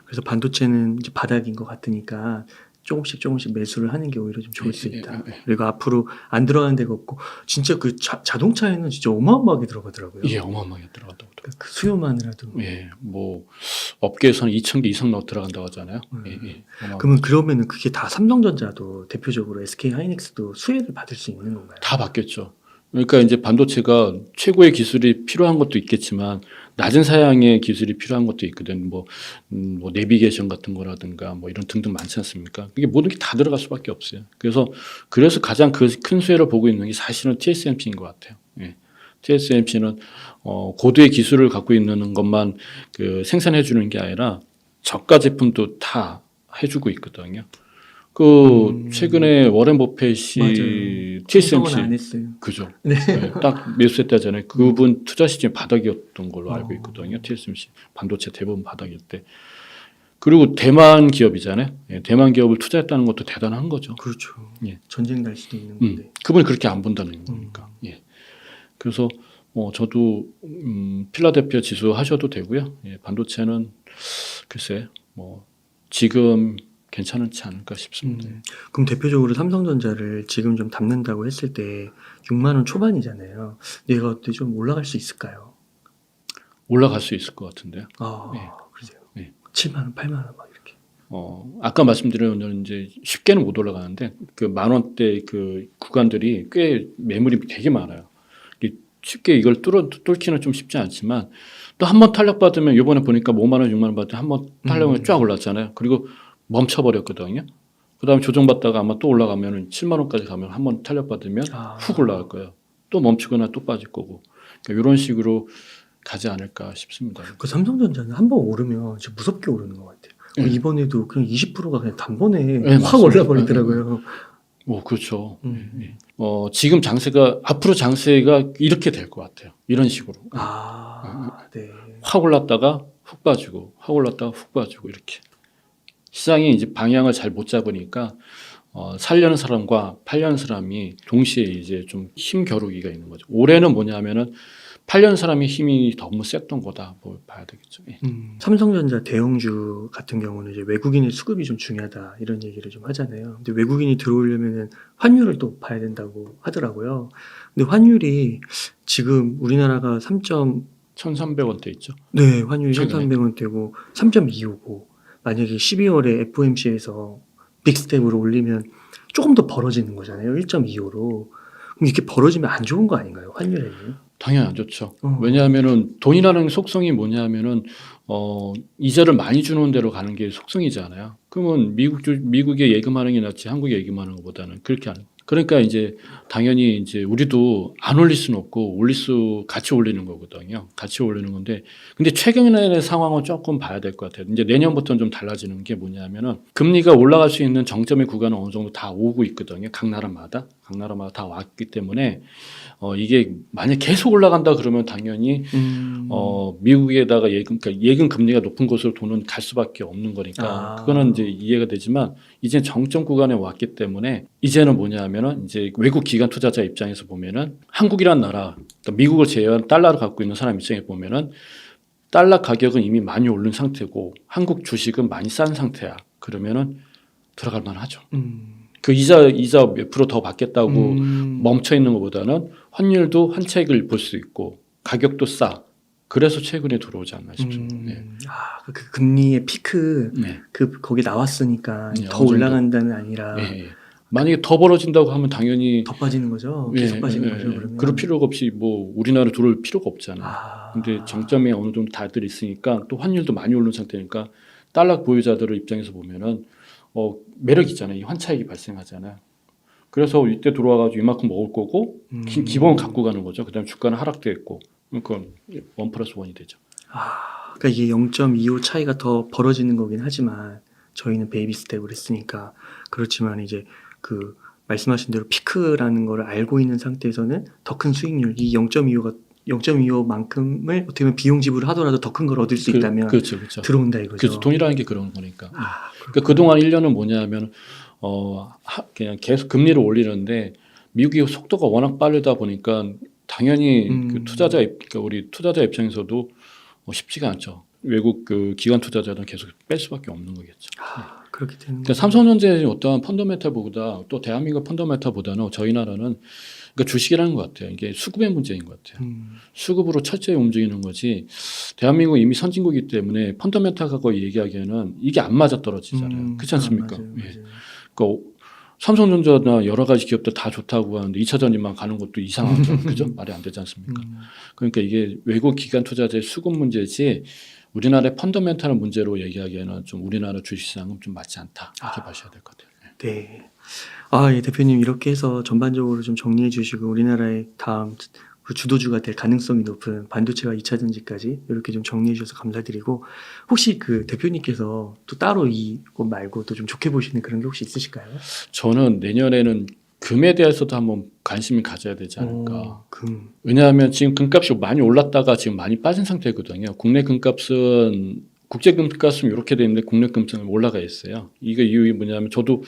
[SPEAKER 2] 그래서 반도체는 이제 바닥인 것 같으니까 조금씩 매수를 하는 게 오히려 좀 좋을 수 있다. 그리고 앞으로 안 들어가는 데가 없고 진짜 그 자동차에는 진짜 어마어마하게 들어가더라고요.
[SPEAKER 1] 예, 어마어마하게 들어간다고.
[SPEAKER 2] 그 수요만이라도.
[SPEAKER 1] 예, 뭐 업계에서는 2,000개 이상 들어간다고 하잖아요.
[SPEAKER 2] 그러면은 그게 다 삼성전자도 대표적으로 SK 하이닉스도 수혜를 받을 수 있는 건가요?
[SPEAKER 1] 다 받겠죠. 그러니까 이제 반도체가 최고의 기술이 필요한 것도 있겠지만 낮은 사양의 기술이 필요한 것도 있거든. 뭐 내비게이션 같은 거라든가 뭐 이런 등등 많지 않습니까? 이게 모든 게 다 들어갈 수밖에 없어요. 그래서 가장 큰 수혜를 보고 있는 게 사실은 TSMC인 것 같아요. 예. TSMC는 고도의 기술을 갖고 있는 것만 생산해 주는 게 아니라 저가 제품도 다 해주고 있거든요. 최근에 워렌 버핏이 TSMC
[SPEAKER 2] 안 했어요.
[SPEAKER 1] 그죠? 네. 딱 매수했다잖아요. 그분 투자 시점이 바닥이었던 걸로 알고 있거든요. TSMC 반도체 대부분 바닥일 때. 그리고 대만 기업이잖아요. 예, 대만 기업을 투자했다는 것도 대단한 거죠.
[SPEAKER 2] 그렇죠.
[SPEAKER 1] 예.
[SPEAKER 2] 전쟁 날 수도 있는 건데.
[SPEAKER 1] 그분이 그렇게 안 본다는 거니까. 예. 그래서 저도 필라델피아 지수 하셔도 되고요. 예, 반도체는 글쎄 지금 괜찮지 않을까 싶습니다.
[SPEAKER 2] 그럼 대표적으로 삼성전자를 지금 좀 담는다고 했을 때 6만 원 초반이잖아요. 얘가 어때 좀 올라갈 수 있을까요?
[SPEAKER 1] 올라갈 수 있을 것 같은데요.
[SPEAKER 2] 네. 그러세요.
[SPEAKER 1] 네.
[SPEAKER 2] 7만 원, 8만 원 막 이렇게.
[SPEAKER 1] 아까 말씀드린 대로 이제 쉽게는 못 올라가는데 그 10,000원대 그 구간들이 꽤 매물이 되게 많아요. 쉽게 이걸 뚫기는 좀 쉽지 않지만 또 한 번 탈락받으면 이번에 보니까 5만 원, 6만 원 받을 때 한 번 탈락하면 쫙 올랐잖아요. 그리고 멈춰버렸거든요. 그 다음에 조정받다가 아마 또 올라가면 7만 원까지 가면 한 번 탄력받으면 훅 올라갈 거예요. 또 멈추거나 또 빠질 거고. 그러니까 이런 식으로 가지 않을까 싶습니다.
[SPEAKER 2] 그 삼성전자는 한 번 오르면 진짜 무섭게 오르는 것 같아요. 이번에도 그냥 20%가 그냥 단번에 확 올라버리더라고요.
[SPEAKER 1] 그렇죠. 지금 앞으로 장세가 이렇게 될 것 같아요. 이런 식으로.
[SPEAKER 2] 네.
[SPEAKER 1] 확 올랐다가 훅 빠지고, 확 올랐다가 훅 빠지고, 이렇게. 시장이 이제 방향을 잘 못 잡으니까 살려는 사람과 팔려는 사람이 동시에 이제 좀 힘겨루기가 있는 거죠. 올해는 뭐냐면은 팔려는 사람의 힘이 너무 셌던 거다. 뭐 봐야 되겠죠. 예.
[SPEAKER 2] 삼성전자 대형주 같은 경우는 이제 외국인의 수급이 좀 중요하다 이런 얘기를 좀 하잖아요. 근데 외국인이 들어오려면은 환율을 또 봐야 된다고 하더라고요. 근데 환율이 지금 우리나라가
[SPEAKER 1] 1,300원대 있죠.
[SPEAKER 2] 네, 환율이
[SPEAKER 1] 최근에.
[SPEAKER 2] 1,300원대고 3.25고 만약에 12월에 FOMC에서 빅스텝으로 올리면 조금 더 벌어지는 거잖아요. 1.25로. 그럼 이렇게 벌어지면 안 좋은 거 아닌가요? 환율에는?
[SPEAKER 1] 당연히 안 좋죠.
[SPEAKER 2] 어.
[SPEAKER 1] 왜냐하면은 돈이라는 속성이 뭐냐면은 이자를 많이 주는 대로 가는 게 속성이잖아요. 그러면 미국에 예금하는 게 낫지 한국에 예금하는 것보다는 그렇게 하는. 그러니까 이제 당연히 이제 우리도 안 올릴 수는 없고 같이 올리는 거거든요. 같이 올리는 건데 근데 최근의 상황은 조금 봐야 될 것 같아요. 이제 내년부터는 좀 달라지는 게 뭐냐면은 금리가 올라갈 수 있는 정점의 구간은 어느 정도 다 오고 있거든요. 각 나라마다 다 왔기 때문에 이게 만약 계속 올라간다 그러면 당연히 미국에다가 예금 금리가 높은 곳으로 돈은 갈 수밖에 없는 거니까 그거는 이제 이해가 되지만 이제 정점 구간에 왔기 때문에 이제는 뭐냐면은 이제 외국 기관 투자자 입장에서 보면은 한국이란 나라, 그러니까 미국을 제외한 달러를 갖고 있는 사람 입장에 보면은 달러 가격은 이미 많이 오른 상태고 한국 주식은 많이 싼 상태야. 그러면은 들어갈 만하죠. 그 이자 몇 프로 더 받겠다고 멈춰 있는 것보다는 환율도 한 차익을 볼 수 있고 가격도 싸. 그래서 최근에 들어오지 않나 싶습니다. 네.
[SPEAKER 2] 그 금리의 피크
[SPEAKER 1] 네.
[SPEAKER 2] 거기 나왔으니까
[SPEAKER 1] 네,
[SPEAKER 2] 더
[SPEAKER 1] 어느 정도.
[SPEAKER 2] 올라간다는 아니라
[SPEAKER 1] 예. 만약에 더 벌어진다고 하면 당연히
[SPEAKER 2] 더 빠지는 거죠. 계속 빠지는 거죠. 그러면.
[SPEAKER 1] 그럴 필요가 없이 뭐 우리나라 들어올 필요가 없잖아요. 근데 정점에 어느 정도 다들 있으니까 또 환율도 많이 오른 상태니까 달러 보유자들 입장에서 보면은 매력 있잖아요. 이 환차익이 발생하잖아요. 그래서 이때 들어와가지고 이만큼 먹을 거고 기본 갖고 가는 거죠. 그다음에 주가는 하락됐고 그러니까 1+1이 되죠.
[SPEAKER 2] 그러니까 이게 0.25 차이가 더 벌어지는 거긴 하지만 저희는 베이비 스텝을 했으니까 그렇지만 이제 그 말씀하신 대로 피크라는 걸 알고 있는 상태에서는 더 큰 수익률 이 0.25만큼을 어떻게 보면 비용 지불을 하더라도 더 큰 걸 얻을 수 있다면
[SPEAKER 1] 그렇죠.
[SPEAKER 2] 들어온다 이거죠.
[SPEAKER 1] 그래서 돈이라는 게 그런 거니까. 그러니까 그동안 1년은 뭐냐면 그냥 계속 금리를 올리는데 미국의 속도가 워낙 빠르다 보니까 당연히 그 그러니까 우리 투자자 입장에서도 쉽지가 않죠. 외국 그 기관 투자자는 계속 뺄 수밖에 없는 거겠죠.
[SPEAKER 2] 그렇게 되는
[SPEAKER 1] 그러니까 삼성전자의 어떠한 펀더멘탈보다 또 대한민국 펀더멘탈보다는 저희 나라는 그러니까 주식이라는 것 같아요. 이게 수급의 문제인 것 같아요. 수급으로 철저히 움직이는 거지. 대한민국 이미 선진국이기 때문에 펀더멘탈하고 얘기하기에는 이게 안 맞아 떨어지잖아요. 그렇지 않습니까?
[SPEAKER 2] 맞아요.
[SPEAKER 1] 그러니까 삼성전자나 여러 가지 기업들 다 좋다고 하는데 2차 전지만 가는 것도 이상하죠. 그죠? 말이 안 되지 않습니까? 그러니까 이게 외국 기관 투자자의 수급 문제지 우리나라의 펀더멘탈 문제로 얘기하기에는 좀 우리나라 주식시장은 좀 맞지 않다. 이렇게 봐셔야 될 것 같아요.
[SPEAKER 2] 네. 예, 대표님 이렇게 해서 전반적으로 좀 정리해 주시고 우리나라의 다음 그 주도주가 될 가능성이 높은 반도체와 2차 전지까지 이렇게 좀 정리해 주셔서 감사드리고 혹시 그 대표님께서 또 따로 이것 말고 또 좀 좋게 보시는 그런 게 혹시 있으실까요?
[SPEAKER 1] 저는 내년에는 금에 대해서도 한번 관심을 가져야 되지 않을까.
[SPEAKER 2] 금.
[SPEAKER 1] 왜냐하면 지금 금값이 많이 올랐다가 지금 많이 빠진 상태거든요. 국내 금값은 국제 금값은 이렇게 돼 있는데 국내 금값은 올라가 있어요. 이게 이유가 뭐냐면 저도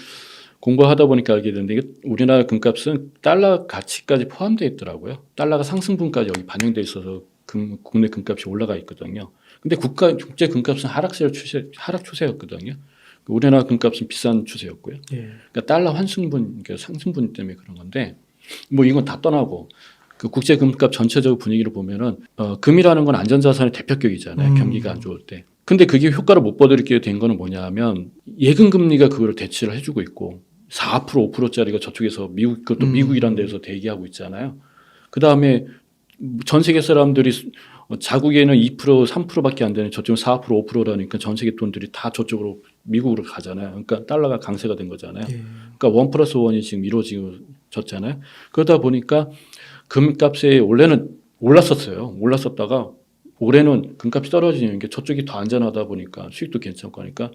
[SPEAKER 1] 공부하다 보니까 알게 됐는데 이게 우리나라 금값은 달러 가치까지 포함되어 있더라고요. 달러가 상승분까지 여기 반영돼 있어서 국내 금값이 올라가 있거든요. 근데 국제 금값은 하락 추세였거든요. 우리나라 금값은 비싼 추세였고요. 그러니까 달러 환승분, 그러니까 상승분 때문에 그런 건데 뭐 이건 다 떠나고 그 국제 금값 전체적 분위기를 보면은 금이라는 건 안전자산의 대표격이잖아요. 경기가 안 좋을 때. 근데 그게 효과를 못 받게 된 거는 뭐냐면 예금 금리가 그거를 대체를 해주고 있고 4% 5%짜리가 저쪽에서 그것도 미국이라는 데서 대기하고 있잖아요. 그 다음에 전 세계 사람들이 자국에는 2% 3%밖에 안 되는 저쪽은 4% 5%라니까 전 세계 돈들이 다 저쪽으로 미국으로 가잖아요. 그러니까 달러가 강세가 된 거잖아요. 그러니까 1+1이 지금 이루어졌잖아요. 그러다 보니까 금값이 원래는 올랐었다가 올해는 금값이 떨어지는 게 저쪽이 더 안전하다 보니까 수익도 괜찮고 하니까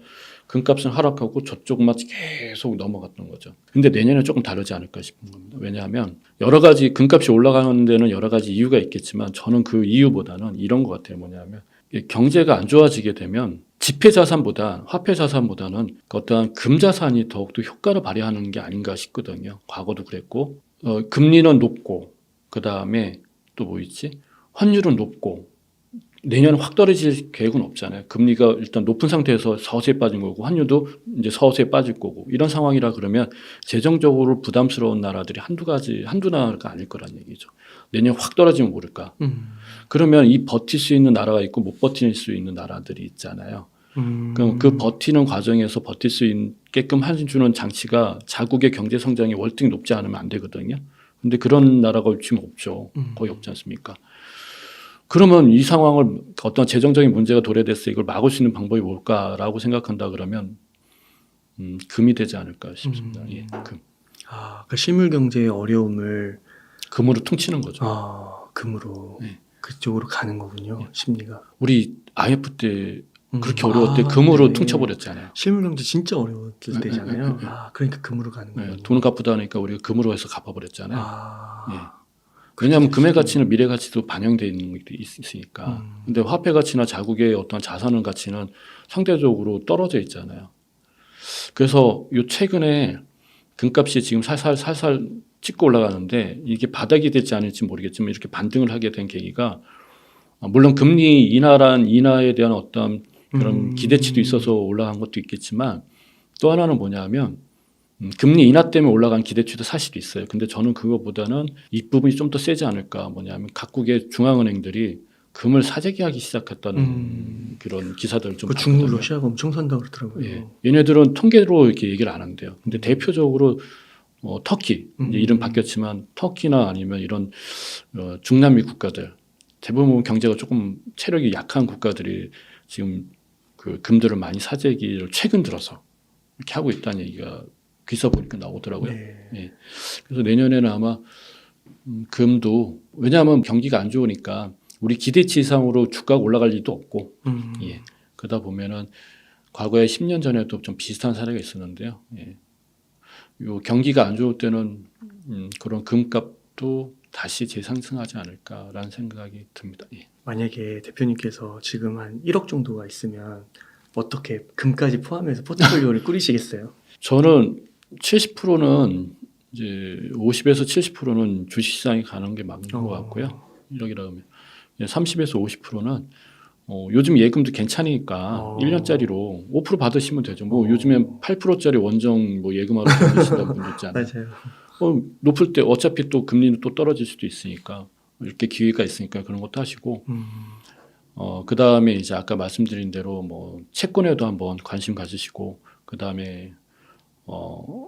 [SPEAKER 1] 금값은 하락하고 저쪽만 계속 넘어갔던 거죠. 근데 내년에 조금 다르지 않을까 싶은 겁니다. 왜냐하면 여러 가지 금값이 올라가는 데는 여러 가지 이유가 있겠지만 저는 그 이유보다는 이런 것 같아요. 뭐냐면 경제가 안 좋아지게 되면 화폐 자산보다는 어떠한 금자산이 더욱더 효과를 발휘하는 게 아닌가 싶거든요. 과거도 그랬고 금리는 높고 그 다음에 또 뭐 있지? 환율은 높고 내년에 확 떨어질 계획은 없잖아요. 금리가 일단 높은 상태에서 서서히 빠진 거고 환율도 이제 서서히 빠질 거고 이런 상황이라 그러면 재정적으로 부담스러운 나라들이 한두 나라가 아닐 거란 얘기죠. 내년 확 떨어지면 모를까. 그러면 이 버틸 수 있는 나라가 있고 못 버틸 수 있는 나라들이 있잖아요. 그럼 그 버티는 과정에서 버틸 수 있게끔 해주는 장치가 자국의 경제 성장이 월등히 높지 않으면 안 되거든요. 근데 그런 나라가 지금 없죠. 거의 없지 않습니까? 그러면 이 상황을 어떤 재정적인 문제가 도래됐을 때 이걸 막을 수 있는 방법이 뭘까라고 생각한다 그러면 금이 되지 않을까 싶습니다. 예, 금.
[SPEAKER 2] 그 실물 경제의 어려움을
[SPEAKER 1] 금으로 퉁치는 거죠.
[SPEAKER 2] 금으로
[SPEAKER 1] 네.
[SPEAKER 2] 그쪽으로 가는 거군요. 심리가.
[SPEAKER 1] 우리 IF 때 그렇게 어려울 때 금으로 퉁쳐버렸잖아요.
[SPEAKER 2] 실물 경제 진짜 어려웠을 때잖아요.
[SPEAKER 1] 네.
[SPEAKER 2] 그러니까 금으로 가는 거군요.
[SPEAKER 1] 네, 돈을 갚으다 하니까 우리가 금으로 해서 갚아버렸잖아요. 예.
[SPEAKER 2] 그렇죠.
[SPEAKER 1] 왜냐하면 금의 가치는 미래 가치도 반영되어 있는 게 있으니까. 근데 화폐 가치나 자국의 어떤 자산의 가치는 상대적으로 떨어져 있잖아요. 그래서 요 최근에 금값이 지금 살살 찍고 올라가는데 이게 바닥이 될지 아닐지 모르겠지만 이렇게 반등을 하게 된 계기가 물론 금리 인하에 대한 어떤 그런 기대치도 있어서 올라간 것도 있겠지만 또 하나는 뭐냐면 금리 인하 때문에 올라간 기대치도 사실 있어요. 근데 저는 그거보다는 이 부분이 좀 더 세지 않을까. 뭐냐면 각국의 중앙은행들이 금을 사재기하기 시작했다는 그런 기사들을 좀
[SPEAKER 2] 중국,
[SPEAKER 1] 봤거든요.
[SPEAKER 2] 러시아가 엄청 산다고 그러더라고요.
[SPEAKER 1] 예. 얘네들은 통계로 이렇게 얘기를 안 한대요. 근데 대표적으로 터키 이제 이름 바뀌었지만 터키나 아니면 이런 중남미 국가들 대부분 경제가 조금 체력이 약한 국가들이 지금 그 금들을 많이 사재기를 최근 들어서 이렇게 하고 있다는 얘기가 기사 보니까 나오더라고요.
[SPEAKER 2] 네.
[SPEAKER 1] 예. 그래서 내년에는 아마 금도 왜냐하면 경기가 안 좋으니까 우리 기대치 이상으로 주가가 올라갈 일도 없고 예. 그러다 보면은 과거에 10년 전에도 좀 비슷한 사례가 있었는데요. 예. 요 경기가 안 좋을 때는 그런 금값도 다시 재상승하지 않을까라는 생각이 듭니다. 예.
[SPEAKER 2] 만약에 대표님께서 지금 한 1억 정도가 있으면 어떻게 금까지 포함해서 포트폴리오를 꾸리시겠어요?
[SPEAKER 1] 저는 70%는 이제 50에서 70%는 주식시장에 가는 게 맞는 것 같고요. 1억이라 하면 30에서 50%는 요즘 예금도 괜찮으니까 1년짜리로 5% 받으시면 되죠. 뭐 요즘엔 8%짜리 원정 뭐 예금하러 다니신다는 분도 있잖아요.
[SPEAKER 2] 맞아요.
[SPEAKER 1] 높을 때 어차피 또 금리는 또 떨어질 수도 있으니까 이렇게 기회가 있으니까 그런 것도 하시고 그 다음에 이제 아까 말씀드린 대로 뭐 채권에도 한번 관심 가지시고 그 다음에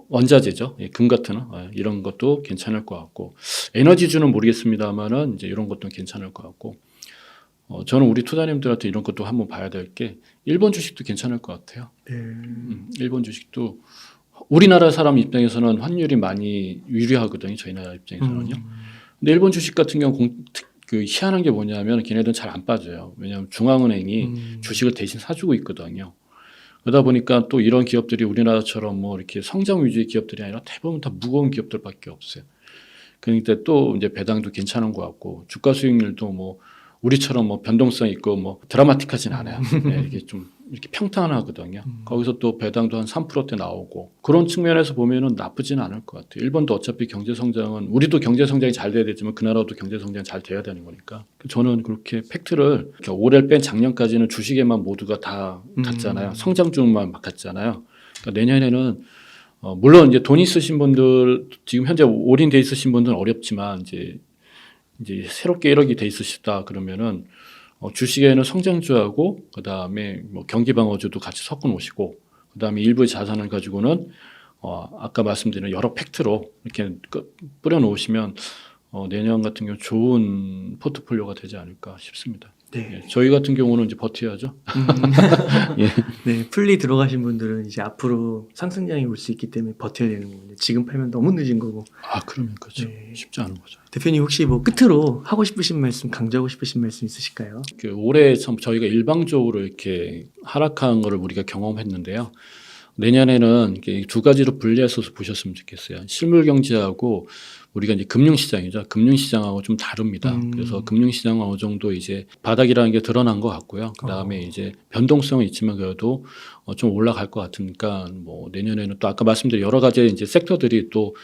[SPEAKER 1] 원자재죠. 예, 금 같은 이런 것도 괜찮을 것 같고 에너지주는 모르겠습니다만은 이제 이런 것도 괜찮을 것 같고 저는 우리 투자님들한테 이런 것도 한번 봐야 될 게 일본 주식도 괜찮을 것 같아요. 일본 주식도 우리나라 사람 입장에서는 환율이 많이 유리하거든요. 저희 나라 입장에서는요. 근데 일본 주식 같은 경우 그 희한한 게 뭐냐면 걔네들은 잘 안 빠져요. 왜냐하면 중앙은행이 주식을 대신 사주고 있거든요. 그러다 보니까 또 이런 기업들이 우리나라처럼 뭐 이렇게 성장 위주의 기업들이 아니라 대부분 다 무거운 기업들밖에 없어요. 그러니까 또 이제 배당도 괜찮은 것 같고 주가 수익률도 뭐 우리처럼 뭐 변동성 있고 뭐 드라마틱하진 않아요. 네, 이게 좀 이렇게 평탄하거든요. 거기서 또 배당도 한 3%대 나오고 그런 측면에서 보면은 나쁘진 않을 것 같아요. 일본도 어차피 경제 성장은 우리도 경제 성장이 잘 돼야 되지만 그 나라도 경제 성장이 잘 돼야 되는 거니까 저는 그렇게 팩트를 이렇게 올해를 뺀 작년까지는 주식에만 모두가 다 갔잖아요. 성장주만 막 갔잖아요. 그러니까 내년에는 물론 이제 돈 있으신 분들 지금 현재 올인돼 있으신 분들은 어렵지만 이제 새롭게 1억이 돼 있으시다 그러면은 주식에는 성장주하고 그 다음에 뭐 경기방어주도 같이 섞어 놓으시고 그 다음에 일부의 자산을 가지고는 아까 말씀드린 여러 팩트로 이렇게 뿌려 놓으시면 내년 같은 경우 좋은 포트폴리오가 되지 않을까 싶습니다.
[SPEAKER 2] 네.
[SPEAKER 1] 예, 저희 같은 경우는 이제 버텨야죠.
[SPEAKER 2] 예. 네, 풀리 들어가신 분들은 이제 앞으로 상승장이 올 수 있기 때문에 버텨야 되는 거고 지금 팔면 너무 늦은 거고.
[SPEAKER 1] 그러면 그렇죠.
[SPEAKER 2] 네.
[SPEAKER 1] 쉽지 않은 거죠.
[SPEAKER 2] 대표님 혹시 뭐 끝으로 하고 싶으신 말씀, 강조하고 싶으신 말씀 있으실까요?
[SPEAKER 1] 올해 참 저희가 일방적으로 이렇게 하락한 거를 우리가 경험했는데요. 내년에는 두 가지로 분리해서 보셨으면 좋겠어요. 실물 경제하고 우리가 이제 금융시장이죠. 금융시장하고 좀 다릅니다. 그래서 금융시장은 어느 정도 이제 바닥이라는 게 드러난 것 같고요. 그 다음에 이제 변동성은 있지만 그래도 좀 올라갈 것 같으니까 뭐 내년에는 또 아까 말씀드린 여러 가지 이제 섹터들이 또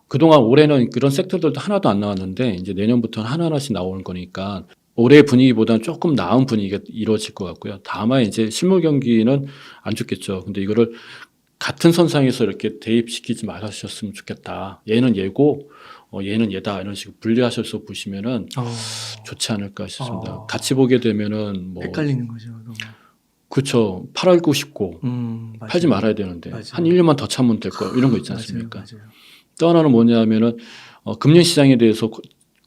[SPEAKER 1] 그동안 올해는 그런 섹터들도 하나도 안 나왔는데 이제 내년부터는 하나하나씩 나오는 거니까 올해 분위기보다는 조금 나은 분위기가 이루어질 것 같고요. 다만 이제 실물 경기는 안 좋겠죠. 근데 이거를 같은 선상에서 이렇게 대입시키지 말아주셨으면 좋겠다. 얘는 얘고 얘는 얘다 이런 식으로 분리하셔서 보시면은 좋지 않을까 싶습니다. 같이 보게 되면은 뭐
[SPEAKER 2] 헷갈리는 거죠. 너무.
[SPEAKER 1] 그렇죠. 팔고 싶고
[SPEAKER 2] 맞아요.
[SPEAKER 1] 팔지 말아야 되는데
[SPEAKER 2] 맞아요.
[SPEAKER 1] 한 1년만 더 참으면 될 거 이런 거 있지 않습니까?
[SPEAKER 2] 맞아요.
[SPEAKER 1] 또 하나는 뭐냐면은 금융시장에 대해서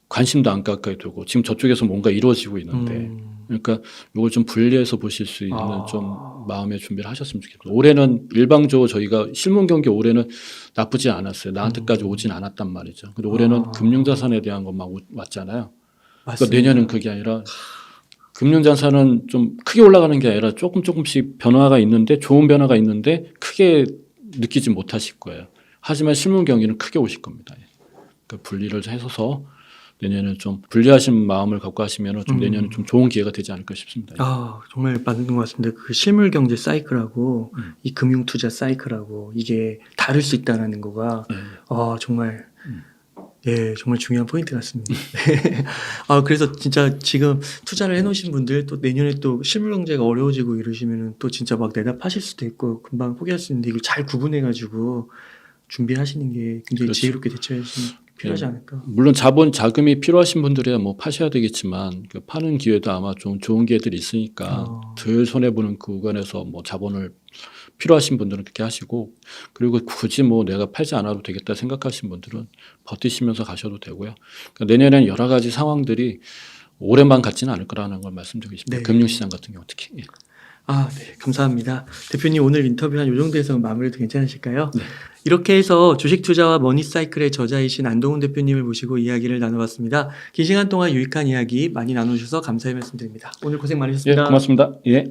[SPEAKER 1] 관심도 안 갖게 되고 지금 저쪽에서 뭔가 이루어지고 있는데 그러니까 이걸 좀 분리해서 보실 수 있는 좀 마음의 준비를 하셨으면 좋겠습니다. 올해는 일방적으로 저희가 실문 경기 올해는 나쁘지 않았어요. 나한테까지 오진 않았단 말이죠. 근데 올해는 금융자산에 대한 것만 왔잖아요. 그러니까 내년은 그게 아니라 금융자산은 좀 크게 올라가는 게 아니라 조금씩 변화가 있는데 좋은 변화가 있는데 크게 느끼지 못하실 거예요. 하지만 실문 경기는 크게 오실 겁니다. 그러니까 분리를 해서 내년에는 좀 분리하신 마음을 갖고 하시면 좀 내년에 좀 좋은 기회가 되지 않을까 싶습니다.
[SPEAKER 2] 정말 맞는 것 같습니다. 그 실물 경제 사이클하고 이 금융 투자 사이클하고 이게 다를 수 있다는 거가 정말 정말 중요한 포인트 같습니다. 그래서 진짜 지금 투자를 해놓으신 분들 또 내년에 또 실물 경제가 어려워지고 이러시면은 또 진짜 막 내다파실 수도 있고 금방 포기할 수 있는데 이걸 잘 구분해가지고 준비하시는 게 굉장히
[SPEAKER 1] 그렇죠.
[SPEAKER 2] 지혜롭게 대처하시면 필요하지 않을까.
[SPEAKER 1] 물론 자금이 필요하신 분들이야 뭐 파셔야 되겠지만 그 파는 기회도 아마 좀 좋은 기회들이 있으니까 덜 손해 보는 구간에서 뭐 자본을 필요하신 분들은 그렇게 하시고 그리고 굳이 뭐 내가 팔지 않아도 되겠다 생각하신 분들은 버티시면서 가셔도 되고요. 그러니까 내년에는 여러 가지 상황들이 올해만 같지는 않을 거라는 걸 말씀드리고 싶습니다.
[SPEAKER 2] 네.
[SPEAKER 1] 금융시장 같은 경우 특히.
[SPEAKER 2] 네, 감사합니다. 대표님 오늘 인터뷰 한 이 정도에서 마무리도 괜찮으실까요?
[SPEAKER 1] 네.
[SPEAKER 2] 이렇게 해서 주식 투자와 머니사이클의 저자이신 안동훈 대표님을 모시고 이야기를 나눠봤습니다. 긴 시간 동안 유익한 이야기 많이 나눠주셔서 감사의 말씀드립니다. 오늘 고생 많으셨습니다.
[SPEAKER 1] 고맙습니다. 예.